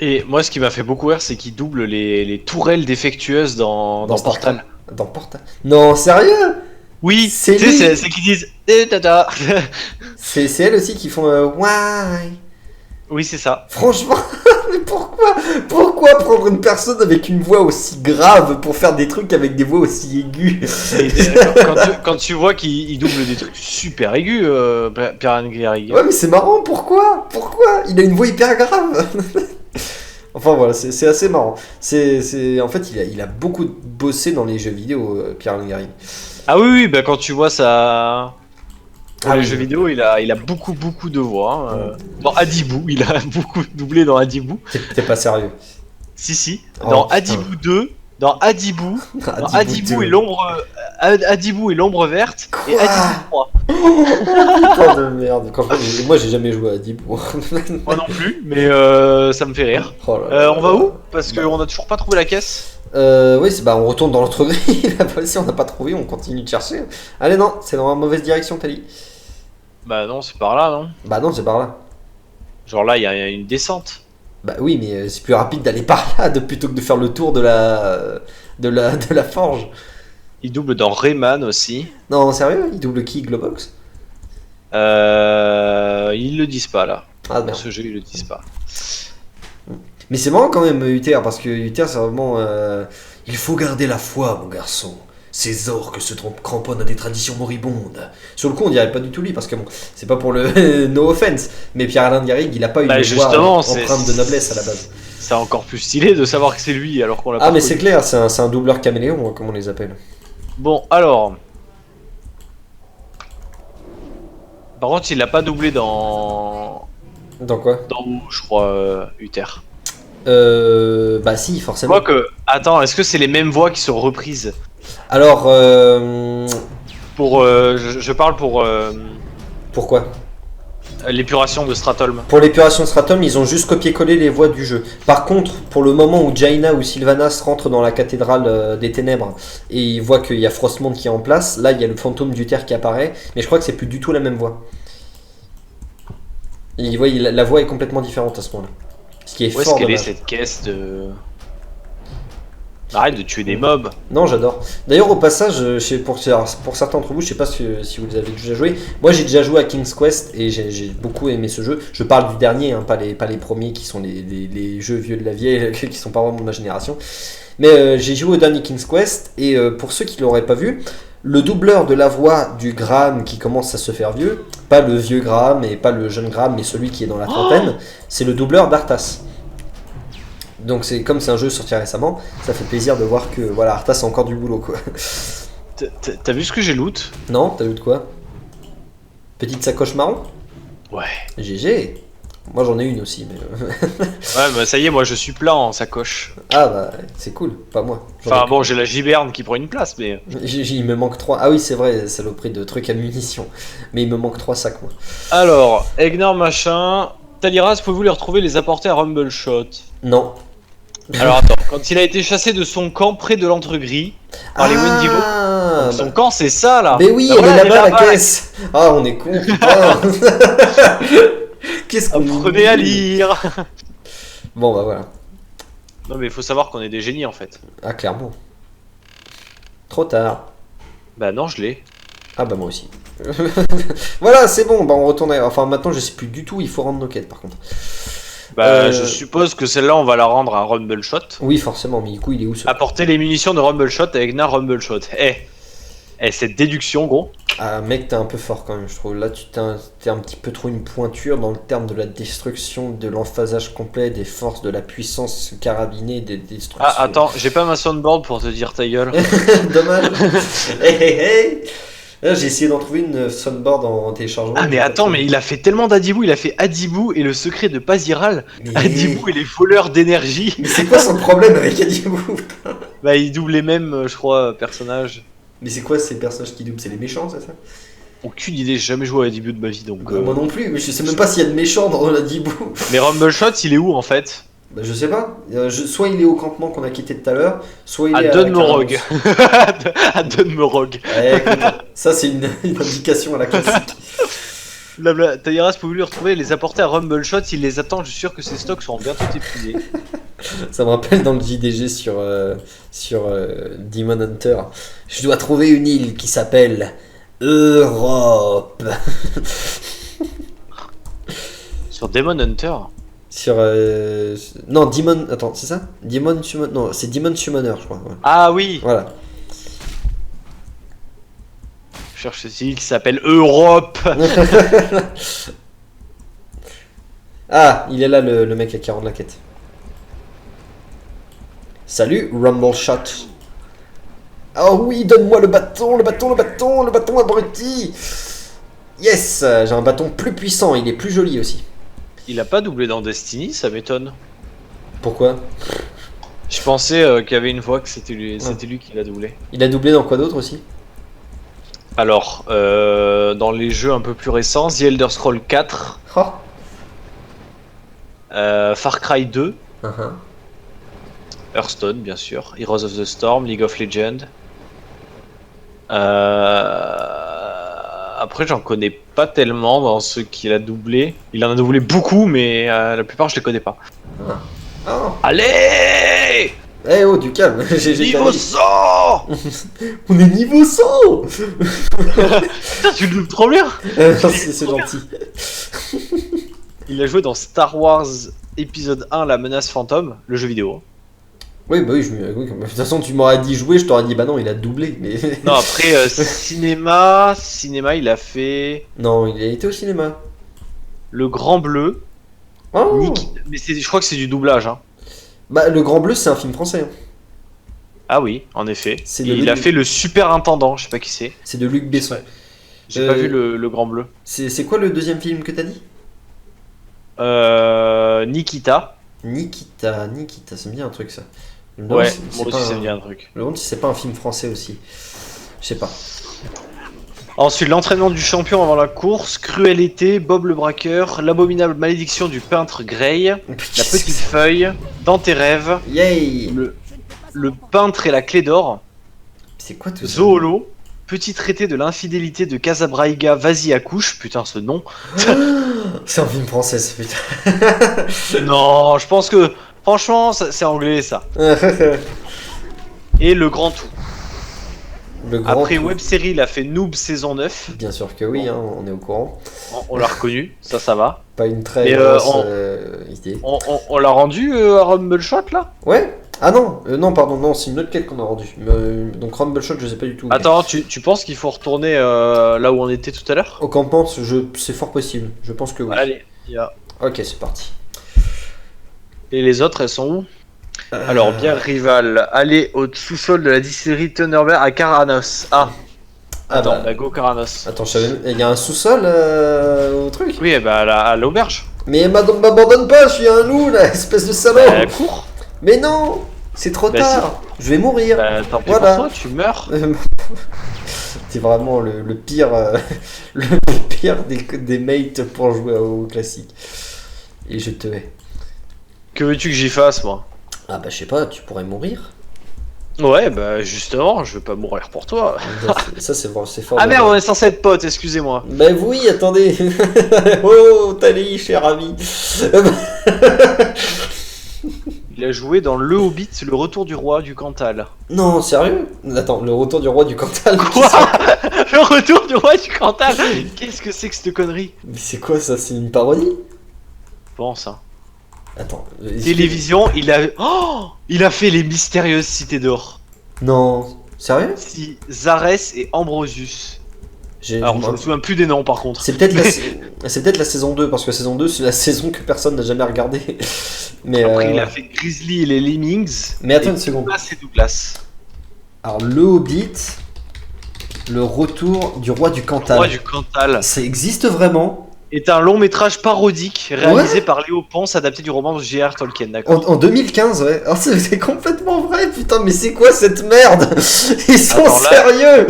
Et moi, ce qui m'a fait beaucoup rire, c'est qu'il double les tourelles défectueuses dans Portal. Dans Portal. Non, sérieux? Oui, C'est tu lui. sais, c'est qu'ils disent tata. C'est elles aussi qui font Why? Oui, c'est ça. Franchement, mais pourquoi prendre une personne avec une voix aussi grave pour faire des trucs avec des voix aussi aiguës? Et quand tu vois qu'il double des trucs super aigus, Pierre-Alain Garrigue. Ouais, mais c'est marrant, pourquoi? Il a une voix hyper grave. Enfin voilà, c'est assez marrant. En fait, il a beaucoup bossé dans les jeux vidéo, Pierre-Alain Garrigue. Ah oui, bah quand tu vois ça. Pour Ah les oui. jeux vidéo, il a beaucoup de voix. Dans Adibou, il a beaucoup doublé dans Adibou. T'es pas sérieux. Si. Oh, Dans putain. Adibou 2, dans Adibou Adibou et l'ombre verte et Quoi Adibou 3. Putain de merde. Moi, j'ai jamais joué à Adibou. Moi non plus, mais ça me fait rire. Oh là là. On va où? Parce qu'on a toujours pas trouvé la caisse. Oui, on retourne dans l'entre-gris. Là, si on n'a pas trouvé, on continue de chercher. Allez, non, c'est dans la mauvaise direction, Tali. Bah non, c'est par là, non? Bah non, c'est par là. Genre là, il y a une descente. Bah oui, mais c'est plus rapide d'aller par là plutôt que de faire le tour de la forge. Il double dans Rayman aussi. Non, sérieux, il double qui, Globox? Ils le disent pas là. Ah Dans merde. ce jeu, ils le disent pas. Mais c'est marrant quand même, Uther, parce que Uther, c'est vraiment... Il faut garder la foi, mon garçon. Ces orques se cramponnent à des traditions moribondes. Sur le coup, on dirait pas du tout lui, parce que bon, c'est pas pour le no offense, mais Pierre-Alain Garrigue, il a pas une voix justement, empreinte de noblesse à la base. C'est encore plus stylé de savoir que c'est lui alors qu'on l'a pas Ah, mais reconnu. c'est clair, c'est un doubleur caméléon, hein, comme on les appelle. Bon, alors. Par contre, il l'a pas doublé dans. Dans quoi? Dans où, je crois, Uther. Bah si, Je forcément. crois que. Attends, est-ce que c'est les mêmes voix qui sont reprises? Alors, Pour. Je parle pour pourquoi? l'épuration de Stratholm. Pour l'épuration de Stratum, ils ont juste copié-collé les voix du jeu. Par contre, pour le moment où Jaina ou Sylvanas rentrent dans la cathédrale des ténèbres et ils voient qu'il y a Frostmourne qui est en place, là il y a le fantôme d'Uther qui apparaît, mais je crois que c'est plus du tout la même voix. Et la voix est complètement différente à ce moment-là. Ce qui est Où est-ce fort qu'elle est dommage. cette caisse de... Arrête de tuer des mobs. Non, j'adore. D'ailleurs, au passage, pour certains d'entre vous, je sais pas si vous avez déjà joué. Moi, j'ai déjà joué à King's Quest et j'ai beaucoup aimé ce jeu. Je parle du dernier, hein, pas les premiers qui sont les jeux vieux de la vieille, qui sont pas vraiment de ma génération. Mais j'ai joué au dernier King's Quest et pour ceux qui l'auraient pas vu, le doubleur de la voix du Graham qui commence à se faire vieux, pas le vieux Graham et pas le jeune Graham, mais celui qui est dans la trentaine, c'est le doubleur d'Arthas. Donc comme c'est un jeu sorti récemment, ça fait plaisir de voir que voilà, Arthas a encore du boulot quoi. T'as vu ce que j'ai loot? Non, t'as vu de quoi? Petite sacoche marron? Ouais. GG. Moi j'en ai une aussi mais... Ouais, bah ça y est, moi je suis plein en sacoche. Ah bah c'est cool, pas moi. Enfin bon, j'ai la giberne qui prend une place, mais... Il me manque 3. Ah oui c'est vrai, saloperie de trucs à munitions. Mais il me manque 3 sacs moi. Alors, Egnar machin... Taliras, pouvez-vous les retrouver, les apporter à Rumbleshot? Non. Alors attends, quand il a été chassé de son camp près de l'Entre-Gris par les Wendigo. Ah Son camp c'est ça là. mais oui, Bah elle voilà, est là-bas la là-bas. caisse. Ah on est con putain. Qu'est-ce qu'on Apprenez à lire. Bon bah voilà. Non mais il faut savoir qu'on est des génies en fait. Ah clairement. Trop tard. Bah non, je l'ai. Ah bah moi aussi. Voilà, c'est bon, bah on retourne. Enfin maintenant je sais plus du tout, il faut rendre nos quêtes par contre. Bah je suppose que celle-là on va la rendre à Rumbleshot. Oui forcément, mais du coup il est où ce... Apporter les munitions de Rumbleshot à Egnar Rumbleshot. Cette déduction gros. Ah mec t'es un peu fort quand même je trouve. Là t'es un petit peu trop une pointure dans le terme de la destruction, de l'emphasage complet des forces, de la puissance carabinée, des destructions. Ah attends, j'ai pas ma soundboard pour te dire ta gueule. Dommage. Hey, hey, hey. Là, j'ai essayé d'en trouver une soundboard en téléchargement. Ah mais attends, mais il a fait tellement d'Adibou, il a fait Adibou et le secret de Paziral, Mais... Adibou et les voleurs d'énergie. Mais c'est quoi son problème avec Adibou? Bah il double les mêmes, je crois, personnages. Mais c'est quoi ces personnages qui doublent? C'est les méchants, c'est ça? Aucune idée, j'ai jamais joué à Adibou de ma vie donc... Moi non plus, mais je sais même pas s'il y a de méchants dans Adibou. Mais Rumbleshot, il est où en fait? Bah je sais pas. Soit il est au campement qu'on a quitté tout à l'heure, soit il À est à Dunmorog. À Dunmorog. Ouais, écoute, ça c'est une indication à la classique. Taïras, pouvez lui retrouver, les apporter à Rumbleshot, il les attend, je suis sûr que ses stocks seront bientôt épuisés. Ça me rappelle dans le JDG sur Demon Hunter. Je dois trouver une île qui s'appelle Europe. Sur Demon Hunter? Sur non Demon, attends c'est ça? Demon Summoner, non c'est Demon Summoner je crois. Ouais. Ah oui. Voilà. Je cherche cette île qui s'appelle Europe. Ah il est là le mec qui rend la quête. Salut Rumbleshot. Oh oui donne-moi le bâton abruti. Yes j'ai un bâton plus puissant, il est plus joli aussi. Il a pas doublé dans Destiny, ça m'étonne. Pourquoi? Je pensais qu'il y avait une fois que c'était lui qui l'a doublé. Il a doublé dans quoi d'autre aussi? Alors, dans les jeux un peu plus récents, The Elder Scrolls 4, Oh. Far Cry 2, Uh-huh. Hearthstone bien sûr, Heroes of the Storm, League of Legends. Après j'en connais pas tellement dans ceux qu'il a doublé. Il en a doublé beaucoup mais la plupart je les connais pas. Oh. Allez, Eh oh du calme. J'ai niveau calmé. 100. On est niveau 100. Putain tu le doubles trop bien. C'est gentil. Il a joué dans Star Wars épisode 1 La menace fantôme, le jeu vidéo. Oui bah oui, oui, de toute façon tu m'aurais dit jouer, je t'aurais dit bah non il a doublé. Mais... Non après cinéma il a fait Non il a été au cinéma. Le Grand Bleu. Oh. Mais je crois que c'est du doublage hein. Bah le Grand Bleu c'est un film français. Hein. Ah oui, en effet. C'est Et de il a Luc- fait le Super Intendant, je sais pas qui c'est. C'est de Luc Besson. Ouais. J'ai pas vu le Grand Bleu. C'est quoi le deuxième film que t'as dit? Nikita. Nikita, ça me dit un truc ça. Je me Ouais, demande si moi c'est aussi pas ça un- me dit un truc. Je me demande si c'est pas un film français aussi. Je sais pas. Ensuite, l'entraînement du champion avant la course, Cruel été, Bob le braqueur, l'abominable malédiction du peintre Grey, la petite feuille, Dans tes rêves, Yay. le peintre et la clé d'or, C'est quoi tout ça? Zoolo, Petit traité de l'infidélité de Casabraiga, vas-y accouche. Putain, ce nom. C'est un film français, ça, putain. Non, je pense que, franchement, c'est anglais ça. Et le grand tout. Le grand Après tout. web série, il a fait Noob saison 9. Bien sûr que oui, hein, on est au courant. On l'a reconnu, ça va. Pas une très Mais, grosse on- idée. On l'a rendu à Rumbleshot là. Ouais. Ah non, non, pardon, non, c'est une autre quête qu'on a rendue. Donc Rumbleshot, je sais pas du tout. Attends, tu penses qu'il faut retourner là où on était tout à l'heure? Au campement, c'est fort possible. Je pense que oui. Allez, y a. Ok, c'est parti. Et les autres, elles sont où? Alors, bien rival, allez au sous-sol de la distillerie Thunderbird à Caranos. Ah, attends, bah. bah go Caranos. Attends, il y a un sous-sol au truc. Oui, bah à l'auberge. Mais m'abandonne pas, je suis un loup là, espèce de salaud. Cours. Mais non, c'est trop Bah, tard. Je vais mourir. Bah, tant pis Voilà. pour toi, tu meurs. T'es vraiment le pire, le pire des mates pour jouer au classique. Et je te hais. Que veux-tu que j'y fasse, moi? Ah bah je sais pas, tu pourrais mourir. Ouais, bah justement, je veux pas mourir pour toi. Ça c'est bon, c'est fort. Ah merde, on est censé être potes, excusez-moi. Bah oui, attendez. Oh, Tali, cher ami. Il a joué dans Le Hobbit, Le Retour du Roi du Cantal. Non, sérieux? Attends, le retour du roi du Cantal. Quoi? Le Retour du Roi du Cantal? Qu'est-ce que c'est que cette connerie? Mais c'est quoi ça? C'est une parodie? Pense, hein. Attends. Télévision, il a fait Les Mystérieuses Cités d'Or. Non, sérieux? Si, Zarès et Ambrosius. J'ai- Alors, je me souviens plus des noms par contre. C'est peut-être c'est peut-être la saison 2, parce que saison 2, c'est la saison que personne n'a jamais regardée. Mais, Après, il a fait Grizzly et les Lemmings. Mais attends et une seconde. Douglas et Douglas. Alors, le Hobbit, le retour du roi du Cantal. Roi du Cantal Ça existe vraiment? est un long métrage parodique réalisé par Léo Ponce, adapté du roman de J.R. Tolkien, d'accord? En 2015, ouais. Oh, c'est complètement vrai, putain, mais c'est quoi cette merde? Ils sont Attends, là- sérieux?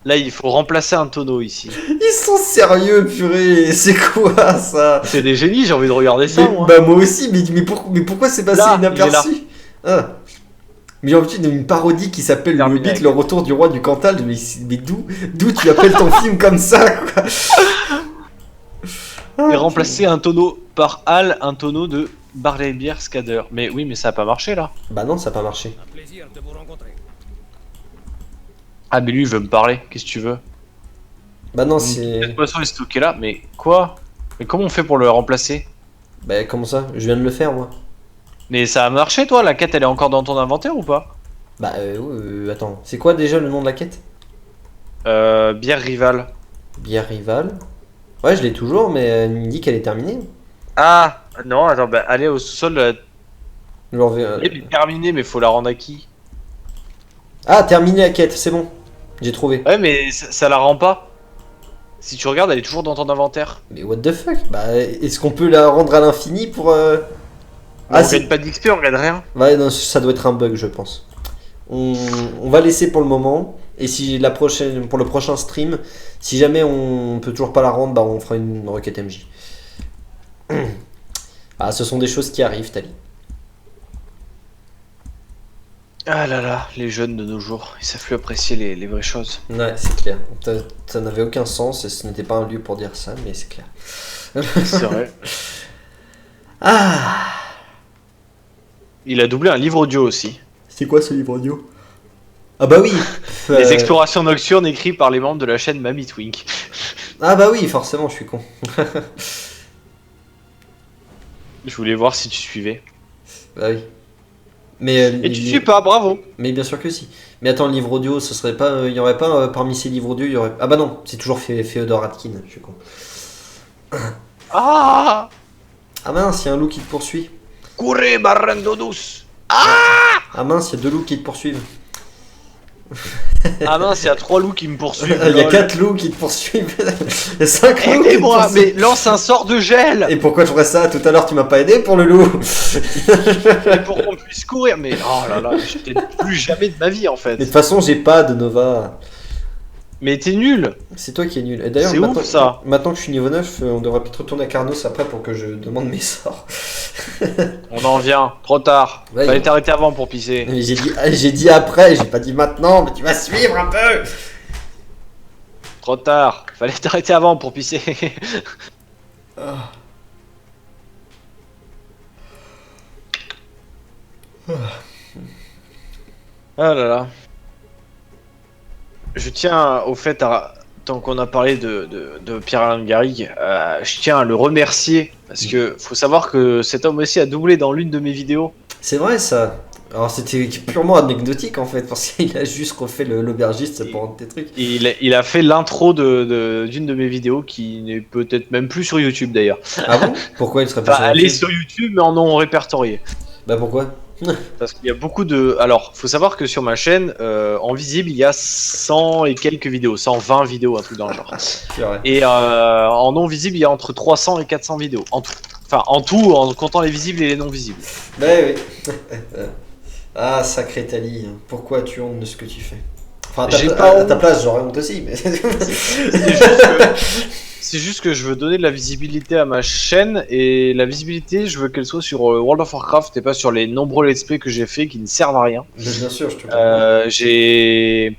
Là, il faut remplacer un tonneau ici. Ils sont sérieux, purée. C'est quoi ça? C'est des génies, j'ai envie de regarder ça, Mais- moi. Bah moi aussi, mais pourquoi c'est passé Là, inaperçu? Ah. Mais en plus, il y a une parodie qui s'appelle Le Terminé Hobbit, avec- le retour du roi du Cantal. Mais d'où tu appelles ton film comme ça, quoi? Et remplacer un tonneau par Al, un tonneau de Barleybier Scader. Mais oui, mais ça a pas marché là. Bah non, ça a pas marché. Ah, mais lui, il veut me parler. Qu'est-ce que tu veux? Bah non, Cette c'est... poisson est stocké là, mais quoi? Mais comment on fait pour le remplacer? Bah comment ça? Je viens de le faire, moi. Mais ça a marché, toi? La quête, elle est encore dans ton inventaire ou pas? Bah attends. C'est quoi déjà le nom de la quête? Bière rivale. Bière rivale. Ouais, je l'ai toujours, mais elle me dit qu'elle est terminée. Ah, non, attends, bah allez au sous-sol de la... Je leur vais- Elle est terminée, mais faut la rendre à qui? Ah, terminé la quête, c'est bon. J'ai trouvé. Ouais, mais ça la rend pas. Si tu regardes, elle est toujours dans ton inventaire. Mais what the fuck? Bah, est-ce qu'on peut la rendre à l'infini pour... Ah, on c'est... gagne pas d'XP, on gagne rien. Ouais, non, ça doit être un bug, je pense. On va laisser pour le moment. Et si pour le prochain stream, si jamais on peut toujours pas la rendre, bah on fera une requête MJ. Ah, ce sont des choses qui arrivent, Tali. Ah là là, les jeunes de nos jours, ils savent plus apprécier les vraies choses. Ouais, c'est clair. Ça n'avait aucun sens et ce n'était pas un lieu pour dire ça, mais c'est clair. C'est vrai. Ah, Il a doublé un livre audio aussi. c'est quoi ce livre audio? Ah bah oui. Les explorations nocturnes écrites par les membres de la chaîne Mamie Twink. Ah bah oui, forcément, je suis con. Je voulais voir si tu suivais. Bah oui. Mais Et tu suis pas, bravo. Mais bien sûr que si. Mais attends, le livre audio, ce serait pas. Il y aurait pas parmi ces livres audio, il y aurait. Ah bah non, c'est toujours Féodor Atkin, je suis con. Ah, Ah mince, il y a un loup qui te poursuit. Curre barrendodus. Ah mince, il y a deux loups qui te poursuivent. Ah mince, il y a 3 loups qui me poursuivent. Il y a lol. 4 loups qui te poursuivent. Il y a 5 loups qui te Aidez-moi, poursuivent. mais lance un sort de gel. Et pourquoi je ferais ça? Tout à l'heure, tu m'as pas aidé pour le loup. Et pour qu'on puisse courir. Mais oh là là, je t'aide plus jamais de ma vie en Mais de fait. toute façon, j'ai pas de Nova. Mais t'es nul. C'est toi qui es nul. Et d'ailleurs, C'est maintenant, ouf, ça. maintenant que je suis niveau 9, on devrait peut-être retourner à Carnos après pour que je demande mes sorts. On en vient, trop tard. Ouais, Fallait t'arrêter avant pour pisser. Mais j'ai dit après, j'ai pas dit maintenant, mais tu vas suivre un peu. Trop tard. Fallait t'arrêter avant pour pisser. Ah. Ah là là. Je tiens au fait à... Tant qu'on a parlé de Pierre-Alain Garrigue, je tiens à le remercier parce que faut savoir que cet homme aussi a doublé dans l'une de mes vidéos. C'est vrai ça. Alors c'était purement anecdotique en fait, parce qu'il a juste refait l'aubergiste pour un de tes trucs. Il a fait l'intro d'une de mes vidéos qui n'est peut-être même plus sur YouTube d'ailleurs. Ah bon? Pourquoi il serait pas Enfin, sur elle est YouTube? sur YouTube mais en non répertorié. Bah pourquoi? Parce qu'il y a beaucoup de... Alors, faut savoir que sur ma chaîne, en visible, il y a 100 et quelques vidéos, 120 vidéos, un truc dans le genre. Purée. Et en non visible, il y a entre 300 et 400 vidéos, en tout. Enfin, en tout, en comptant les visibles et les non visibles. Bah oui. Ah, sacré Tali, pourquoi tu honte de ce que tu fais? Enfin, J'ai à pas ta place, j'aurais honte aussi, mais... C'est juste que je veux donner de la visibilité à ma chaîne, et la visibilité, je veux qu'elle soit sur World of Warcraft et pas sur les nombreux let's play que j'ai fait qui ne servent à rien. Mais bien sûr, je te comprends. J'ai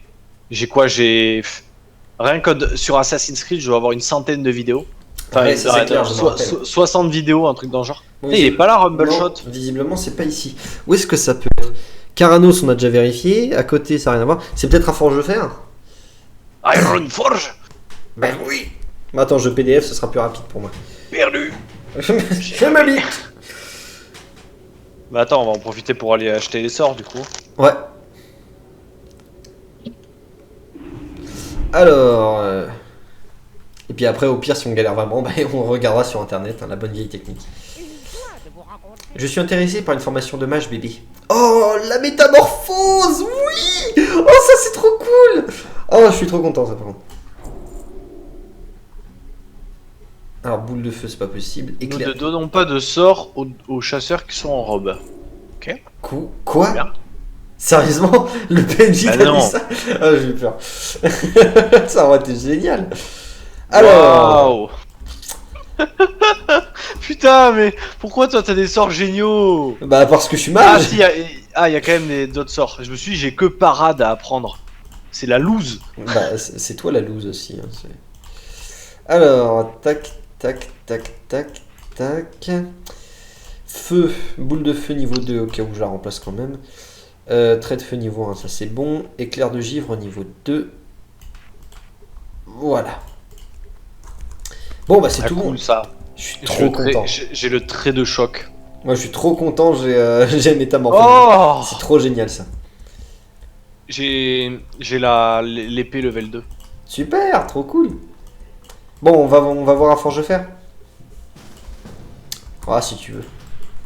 rien que sur Assassin's Creed, je dois avoir une centaine de vidéos. Enfin, Ouais, ça, c'est clair, je me rappelle. 60 vidéos, un truc dans le genre. Bon, il est pas là, Rumbleshot. Non, visiblement, c'est pas ici. Où est-ce que ça peut être? Caranos, on a déjà vérifié. À côté, ça n'a rien à voir. C'est peut-être à Forge-Fer? Iron Forge. Ben oui. Mais attends, je PDF, ce sera plus rapide pour moi. Perdu. Je m'habite. Bah attends, on va en profiter pour aller acheter les sorts du coup. Ouais. Alors... Et puis après, au pire, si on galère vraiment, bah, on regardera sur internet, hein, la bonne vieille technique. Je suis intéressé par une formation de mage, bébé. Oh, la métamorphose. Oui. Oh, ça c'est trop cool. Oh, je suis trop content, ça par contre. Alors, boule de feu, c'est pas possible. Nous Éclair... ne donnons pas de sorts aux chasseurs qui sont en robe. Ok. Quoi? Bien. Sérieusement? Le PNJ Bah a non. dit ça? Ah, j'ai eu peur. Ça aurait été génial. Alors... Waouh. Putain, mais pourquoi toi t'as des sorts géniaux? Bah, parce que je suis Ah mage. si, y a quand même d'autres sorts. Je me suis dit, j'ai que parade à apprendre. C'est la loose. Bah, c'est toi la loose aussi. Hein, alors, tac, tac, tac, tac, tac. Feu, boule de feu niveau 2, au cas où je la remplace quand même. Trait de feu niveau 1, ça c'est bon. Éclair de givre niveau 2. Voilà. Bon, bah c'est tout cool bon. ça. Je suis trop content. J'ai le trait de choc. Moi, je suis trop content, j'ai métamorphose. Oh, C'est trop génial ça. j'ai l'épée level 2. Super, trop cool. Bon, on va voir à Forge-Fer. Ah, si tu veux.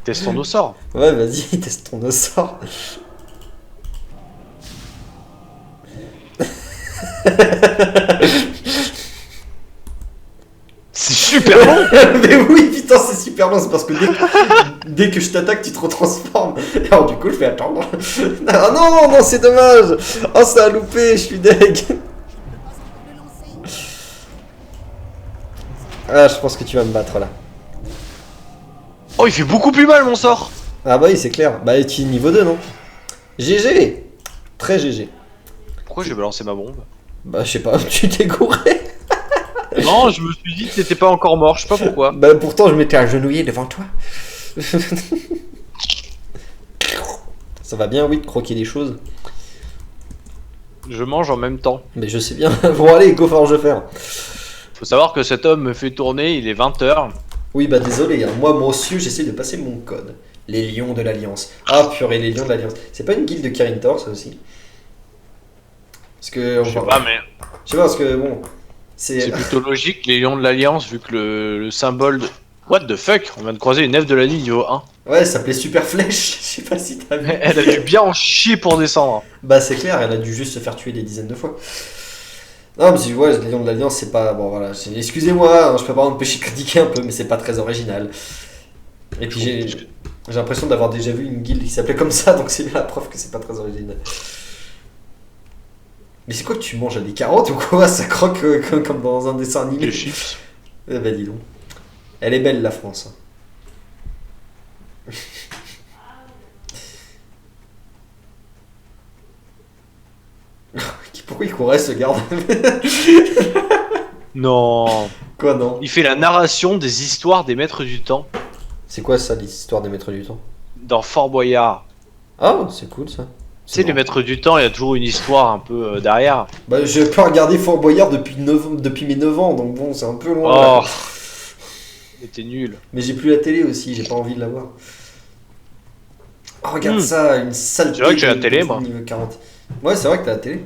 Testons nos sorts. Ouais, vas-y, teste ton sort. C'est super long. Mais oui, putain, c'est super long, c'est parce que dès que je t'attaque, tu te retransformes. Alors du coup, je vais attendre. Ah non, non, c'est dommage. Oh, ça a loupé, je suis deg. Ah, je pense que tu vas me battre là. Oh, il fait beaucoup plus mal mon sort. Ah bah oui, c'est clair. Bah, tu es niveau 2, non? GG. Très GG. Pourquoi j'ai balancé ma bombe? Bah, je sais pas, tu t'es gouré. Non, je me suis dit que t'étais pas encore mort, je sais pas pourquoi. Bah, pourtant, je m'étais agenouillé devant toi. Ça va bien, oui, de croquer des choses. Je mange en même temps. Mais je sais bien. Bon, allez, go Forge-Fer. Faut savoir que cet homme me fait tourner, il est 20h. Oui, bah désolé, hein. Moi, monsieur, j'essaie de passer mon code. Les lions de l'Alliance. Ah, purée, les lions de l'Alliance. C'est pas une guilde de Kirin Tor, ça aussi? Parce que... Je sais pas, mais Je sais pas, parce que, bon... c'est plutôt logique, les lions de l'Alliance, vu que le symbole de... What the fuck? On vient de croiser une elfe de la nuit niveau 1. Ouais, ça s'appelait Super Flèche. Je sais pas si t'as vu. Elle a dû bien en chier pour descendre. Bah, c'est clair, elle a dû juste se faire tuer des dizaines de fois. Non, mais si, ouais, les lions de l'Alliance, c'est pas... Bon, voilà, excusez-moi, hein, je peux pas m'empêcher de critiquer un peu, mais c'est pas très original. Et puis j'ai l'impression d'avoir déjà vu une guilde qui s'appelait comme ça, donc c'est bien la preuve que c'est pas très original. Mais c'est quoi que tu manges à des carottes ou quoi? Ça croque comme dans un dessin animé. Les chips. Eh bah dis donc. Elle est belle la France. pourquoi il courait ce garde? Non. Quoi, non? Il fait la narration des histoires des maîtres du temps C'est quoi ça, l'histoire des maîtres du temps? dans Fort Boyard. Ah, c'est cool ça. Tu sais, les maîtres du temps, il y a toujours une histoire un peu derrière. Bah, j'ai pas regardé Fort Boyard depuis mes 9 ans, donc bon, c'est un peu loin. Oh, là. mais t'es nul. Mais j'ai plus la télé aussi, j'ai pas envie de la voir. Oh, regarde ça, une sale. C'est vrai que j'ai la télé, moi. Niveau 40. Ouais, c'est vrai que t'as la télé.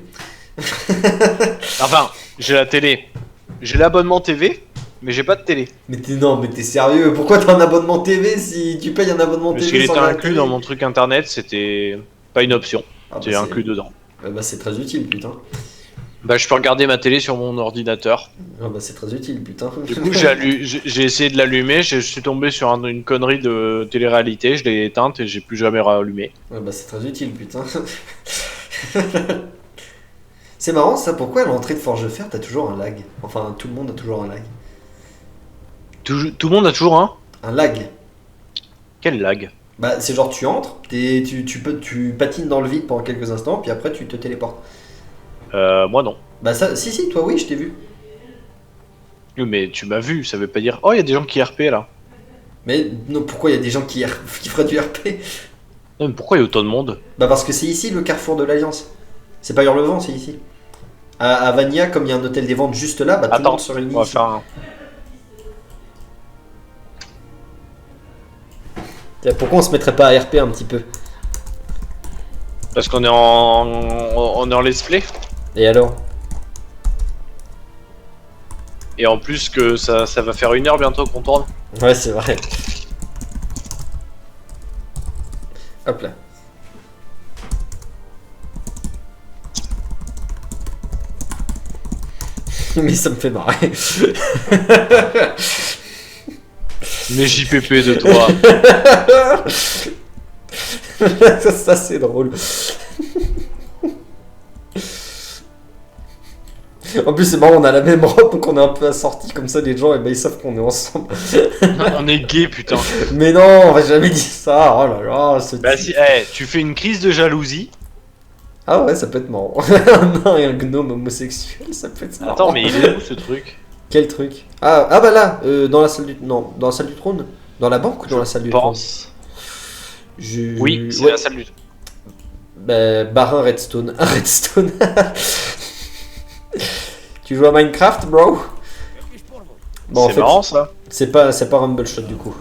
Enfin, j'ai la télé. J'ai l'abonnement TV, mais j'ai pas de télé. Mais t'es sérieux? Pourquoi t'as un abonnement TV si tu payes un abonnement Parce TV qu'il sans était la inclus télé? dans mon truc internet, c'était pas une option. Ah, bah, C'est inclus dedans. Bah, c'est très utile, putain. Bah, je peux regarder ma télé sur mon ordinateur. Ah, bah, c'est très utile, putain. Du coup, j'ai essayé de l'allumer, je suis tombé sur une connerie de télé-réalité, je l'ai éteinte et j'ai plus jamais rallumé. Ouais, bah, c'est très utile, putain. C'est marrant ça, pourquoi à l'entrée de Forge de Fer t'as toujours un lag? Enfin, tout le monde a toujours un lag. Tout le monde a toujours un? Un lag. Quel lag? Bah, c'est genre tu entres, tu patines dans le vide pendant quelques instants, puis après tu te téléportes. Moi non. Bah, ça, si, toi oui, je t'ai vu. Oui, mais tu m'as vu, ça veut pas dire. Oh, il y a des gens qui RP là. Mais non, pourquoi il y a des gens qui feraient du RP? Non, mais pourquoi il y a autant de monde? Bah, parce que c'est ici le carrefour de l'Alliance. C'est pas Hurlevent, c'est ici. À Vania, comme il y a un hôtel des ventes juste là, bah tout le Attends, monde se réunit on va ici. faire un. Tiens, pourquoi on se mettrait pas à RP un petit peu? Parce qu'on est on est en let's play. Et alors? Et en plus que ça va faire 1 heure bientôt qu'on tourne. Ouais, c'est vrai. Hop là. Mais ça me fait marrer. Mais JPP de toi. Ça c'est drôle. En plus c'est marrant, on a la même robe donc on est un peu assortis comme ça, les gens et ben, ils savent qu'on est ensemble. On est gay, putain. Mais non, on va jamais dire ça. Oh là là, ce Bah type. si, tu fais une crise de jalousie. Ah ouais, ça peut être marrant. Non, et un gnome homosexuel, ça peut être marrant. Attends, mais il est où ce truc? Quel truc? Ah bah là, dans la salle du... Non, dans la salle du trône? Dans la banque ou dans la salle du trône? Pense. Oui, c'est Ouais. la salle du. Bah, Barin Redstone. Un Redstone. Tu joues à Minecraft, bro? Bon, en C'est fait, marrant ça. c'est pas Rumbleshot du coup.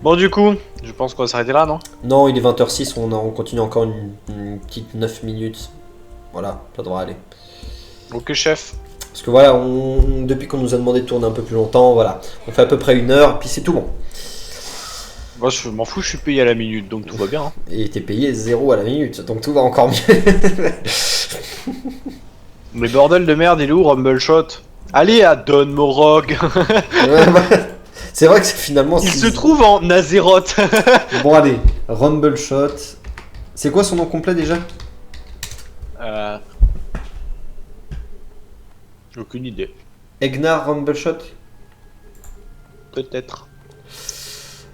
Bon, du coup, je pense qu'on va s'arrêter là, non? Non, il est 20h06, on continue encore une petite 9 minutes. Voilà, ça devrait aller. Ok, chef. Parce que voilà, depuis qu'on nous a demandé de tourner un peu plus longtemps, voilà, on fait à peu près 1 heure, et puis c'est tout bon. Moi, je m'en fous, je suis payé à la minute, donc tout va bien. Hein. Et t'es payé 0 à la minute, donc tout va encore mieux. Mais bordel de merde, il est où Rumbleshot? Allez à Don Morog. Ouais, bah, c'est vrai que finalement... Il se trouve en Azeroth. Bon allez, Rumbleshot. C'est quoi son nom complet déjà? J'ai aucune idée. Egnar Rumbleshot. Peut-être.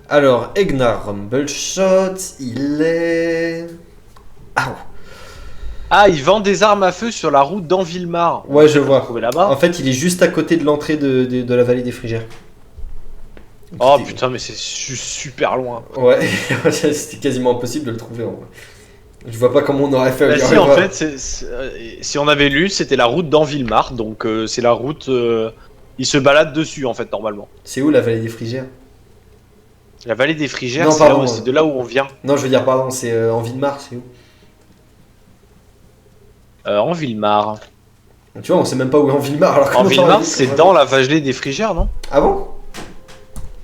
Alors, Egnar Rumbleshot, il est... Ah Ah, il vend des armes à feu sur la route d'Anvillemar. ouais, je vois. Trouver là-bas. En fait, il est juste à côté de l'entrée de la vallée des Frigères. Oh C'était- putain, mais c'est super loin. Ouais, c'était quasiment impossible de le trouver en vrai. Je vois pas comment on aurait fait. Bah y si, en arriver. fait, si on avait lu, c'était la route d'Anvillemar, donc c'est la route... il se balade dessus, en fait, normalement. C'est où la vallée des Frigères? La vallée des Frigères, Non, c'est là pardon, où- c'est de là où on vient. Non, je veux dire, pardon, c'est en Villemar, c'est où? Anvillemar. Tu vois, on sait même pas où est en Villemar. Alors comment Anvillemar, t'aurais dit c'est qu'on- dans la vallée des Frigères, non? Ah bon?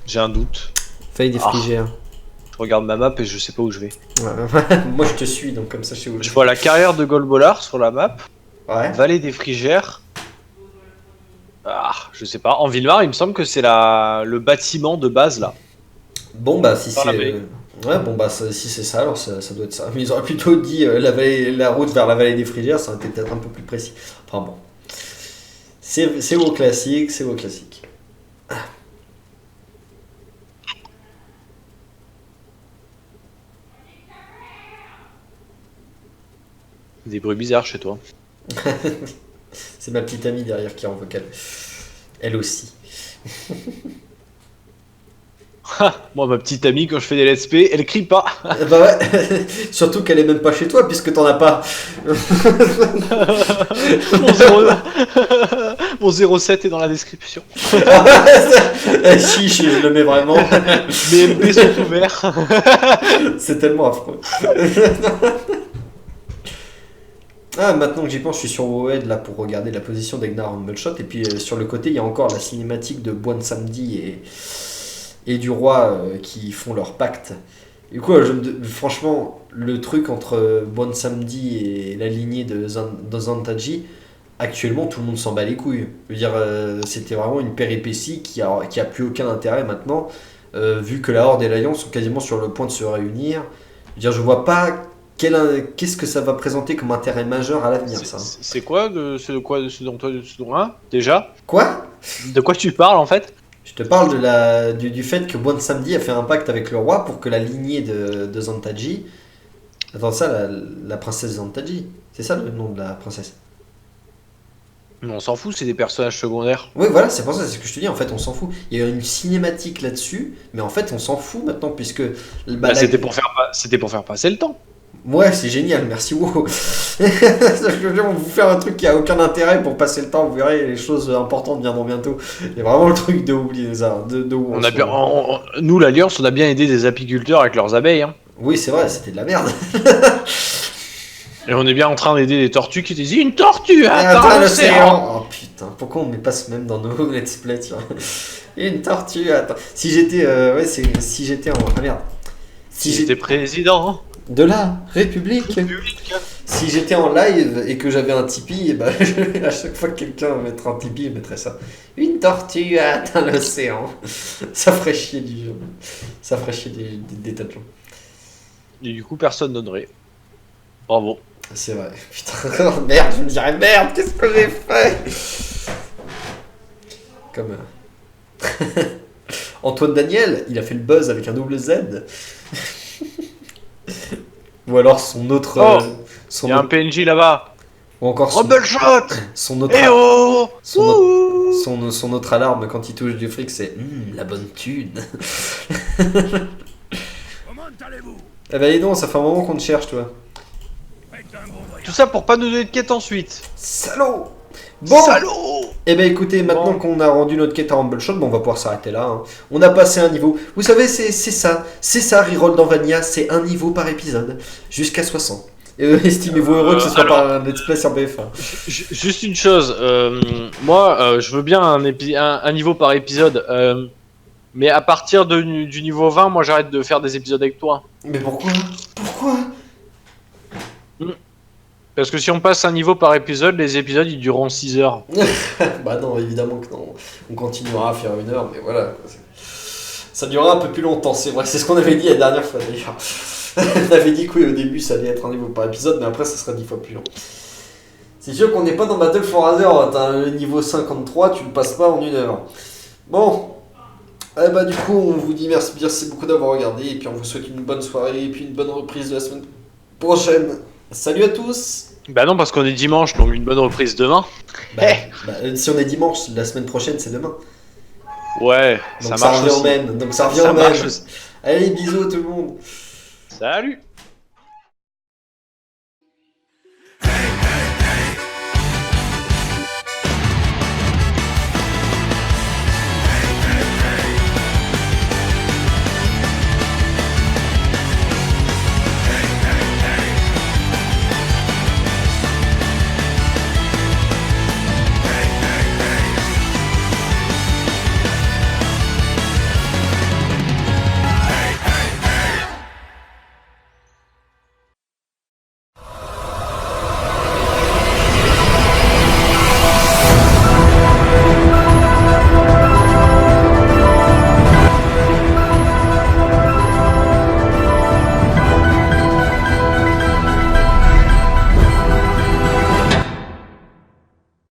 J'ai un doute. Vallée des Ah. Frigères. Je regarde ma map et je sais pas où je vais. Ouais. Moi, je te suis, donc comme ça, je sais où Je vois la carrière de Golbolar sur la map. Ouais. Vallée des Frigères. Ah, je sais pas. Anvillemar, il me semble que c'est le bâtiment de base, là. Bon, bah, si Dans la c'est. vallée. Ouais, bon, bah, si c'est ça, alors ça doit être ça. Mais ils auraient plutôt dit la route vers la vallée des Frigères, ça aurait été peut-être un peu plus précis. Enfin bon. C'est au classique, c'est au classique. Des bruits bizarres chez toi. C'est ma petite amie derrière qui est en vocal. Elle aussi. Moi, ma petite amie, quand je fais des let's play, elle crie pas. Bah ouais, surtout qu'elle est même pas chez toi puisque t'en as pas. Mon 0... Mon 07 est dans la description. Chiche, je le mets vraiment. Mes MP sont ouverts. C'est tellement affreux. Ah, maintenant que j'y pense, je suis sur WoW là pour regarder la position d'Egnar en Humbleshot. Et puis sur le côté, il y a encore la cinématique de Boine Samedi et du roi qui font leur pacte. Du coup, franchement, le truc entre Boine Samedi et la lignée de Zantaji, actuellement, tout le monde s'en bat les couilles. Je veux dire, c'était vraiment une péripétie qui a plus aucun intérêt maintenant, vu que la Horde et l'Alliance sont quasiment sur le point de se réunir. Je veux dire, je vois pas qu'est-ce que ça va présenter comme intérêt majeur à l'avenir, ça. C'est quoi ce dont hein, déjà Quoi ? De quoi tu parles en fait? Je te parle du fait que Boine Samedi a fait un pacte avec le roi pour que la lignée de Zantaji... Attends, ça, la princesse Zantaji, c'est ça le nom de la princesse? On s'en fout, c'est des personnages secondaires. Oui, voilà, c'est pour ça, c'est ce que je te dis, en fait, on s'en fout. Il y a une cinématique là-dessus, mais en fait, on s'en fout maintenant, puisque... C'était pour faire passer le temps. Ouais, c'est génial, merci WoW. Je vais vous faire un truc qui a aucun intérêt pour passer le temps, vous verrez, les choses importantes viendront bientôt. Il y a vraiment le truc de oublier ça, de WoW. Nous, l'Alliance, on a bien aidé des apiculteurs avec leurs abeilles. Hein. Oui, c'est vrai, c'était de la merde. Et on est bien en train d'aider des tortues qui disent une tortue attends l'océan. Oh putain, pourquoi on met pas ce même dans nos let's play, tu vois. Une tortue, attends. Si j'étais si j'étais en ah merde. Si j'étais président de la République. Si j'étais en live et que j'avais un Tipeee, et bah, à chaque fois que quelqu'un mettrait un Tipeee, il mettrait ça. Une tortue a atteint l'océan. Ça ferait chier du jeu. Ça ferait chier des tas de gens. Et du coup, personne donnerait. Bravo. C'est vrai. Putain, merde, je me dirais merde, qu'est-ce que j'ai fait? Comme Antoine Daniel, il a fait le buzz avec un double Z. Ou alors son autre. Il y a un PNJ là-bas. Ou encore Rumbleshot. Son autre. Eh oh son autre alarme quand il touche du fric, c'est la bonne thune. Comment allez-vous? Eh ben dis donc, ça fait un moment qu'on te cherche, toi. Tout ça pour pas nous donner de quête ensuite. Salaud. Bon. Salaud. Eh ben écoutez, maintenant qu'on a rendu notre quête à Rumbleshot, on va pouvoir s'arrêter là. Hein. On a passé un niveau. Vous savez, c'est ça, Reroll dans Vanilla, c'est un niveau par épisode, jusqu'à 60. Estimez-vous heureux que ce soit par un let's play sur BF1. Juste une chose, moi je veux bien un niveau par épisode, mais à partir du niveau 20, moi j'arrête de faire des épisodes avec toi. Mais pourquoi? Parce que si on passe un niveau par épisode, les épisodes ils dureront 6 heures. Bah non, évidemment que non. On continuera à faire 1 heure, mais voilà. Ça durera un peu plus longtemps, c'est vrai. C'est ce qu'on avait dit la dernière fois d'ailleurs. On avait dit que oui, au début ça allait être un niveau par épisode, mais après ça sera 10 fois plus long. C'est sûr qu'on n'est pas dans Battle for Azeroth. T'as le niveau 53, tu le passes pas en 1 heure. Bon. Eh bah du coup, on vous dit merci beaucoup d'avoir regardé, et puis on vous souhaite une bonne soirée, et puis une bonne reprise de la semaine prochaine. Salut à tous. Bah non, parce qu'on est dimanche, donc une bonne reprise demain. Si on est dimanche, la semaine prochaine c'est demain. Ouais, donc ça marche revient aussi. au même. Donc ça revient au même. Marche aussi. Allez, bisous à tout le monde. Salut.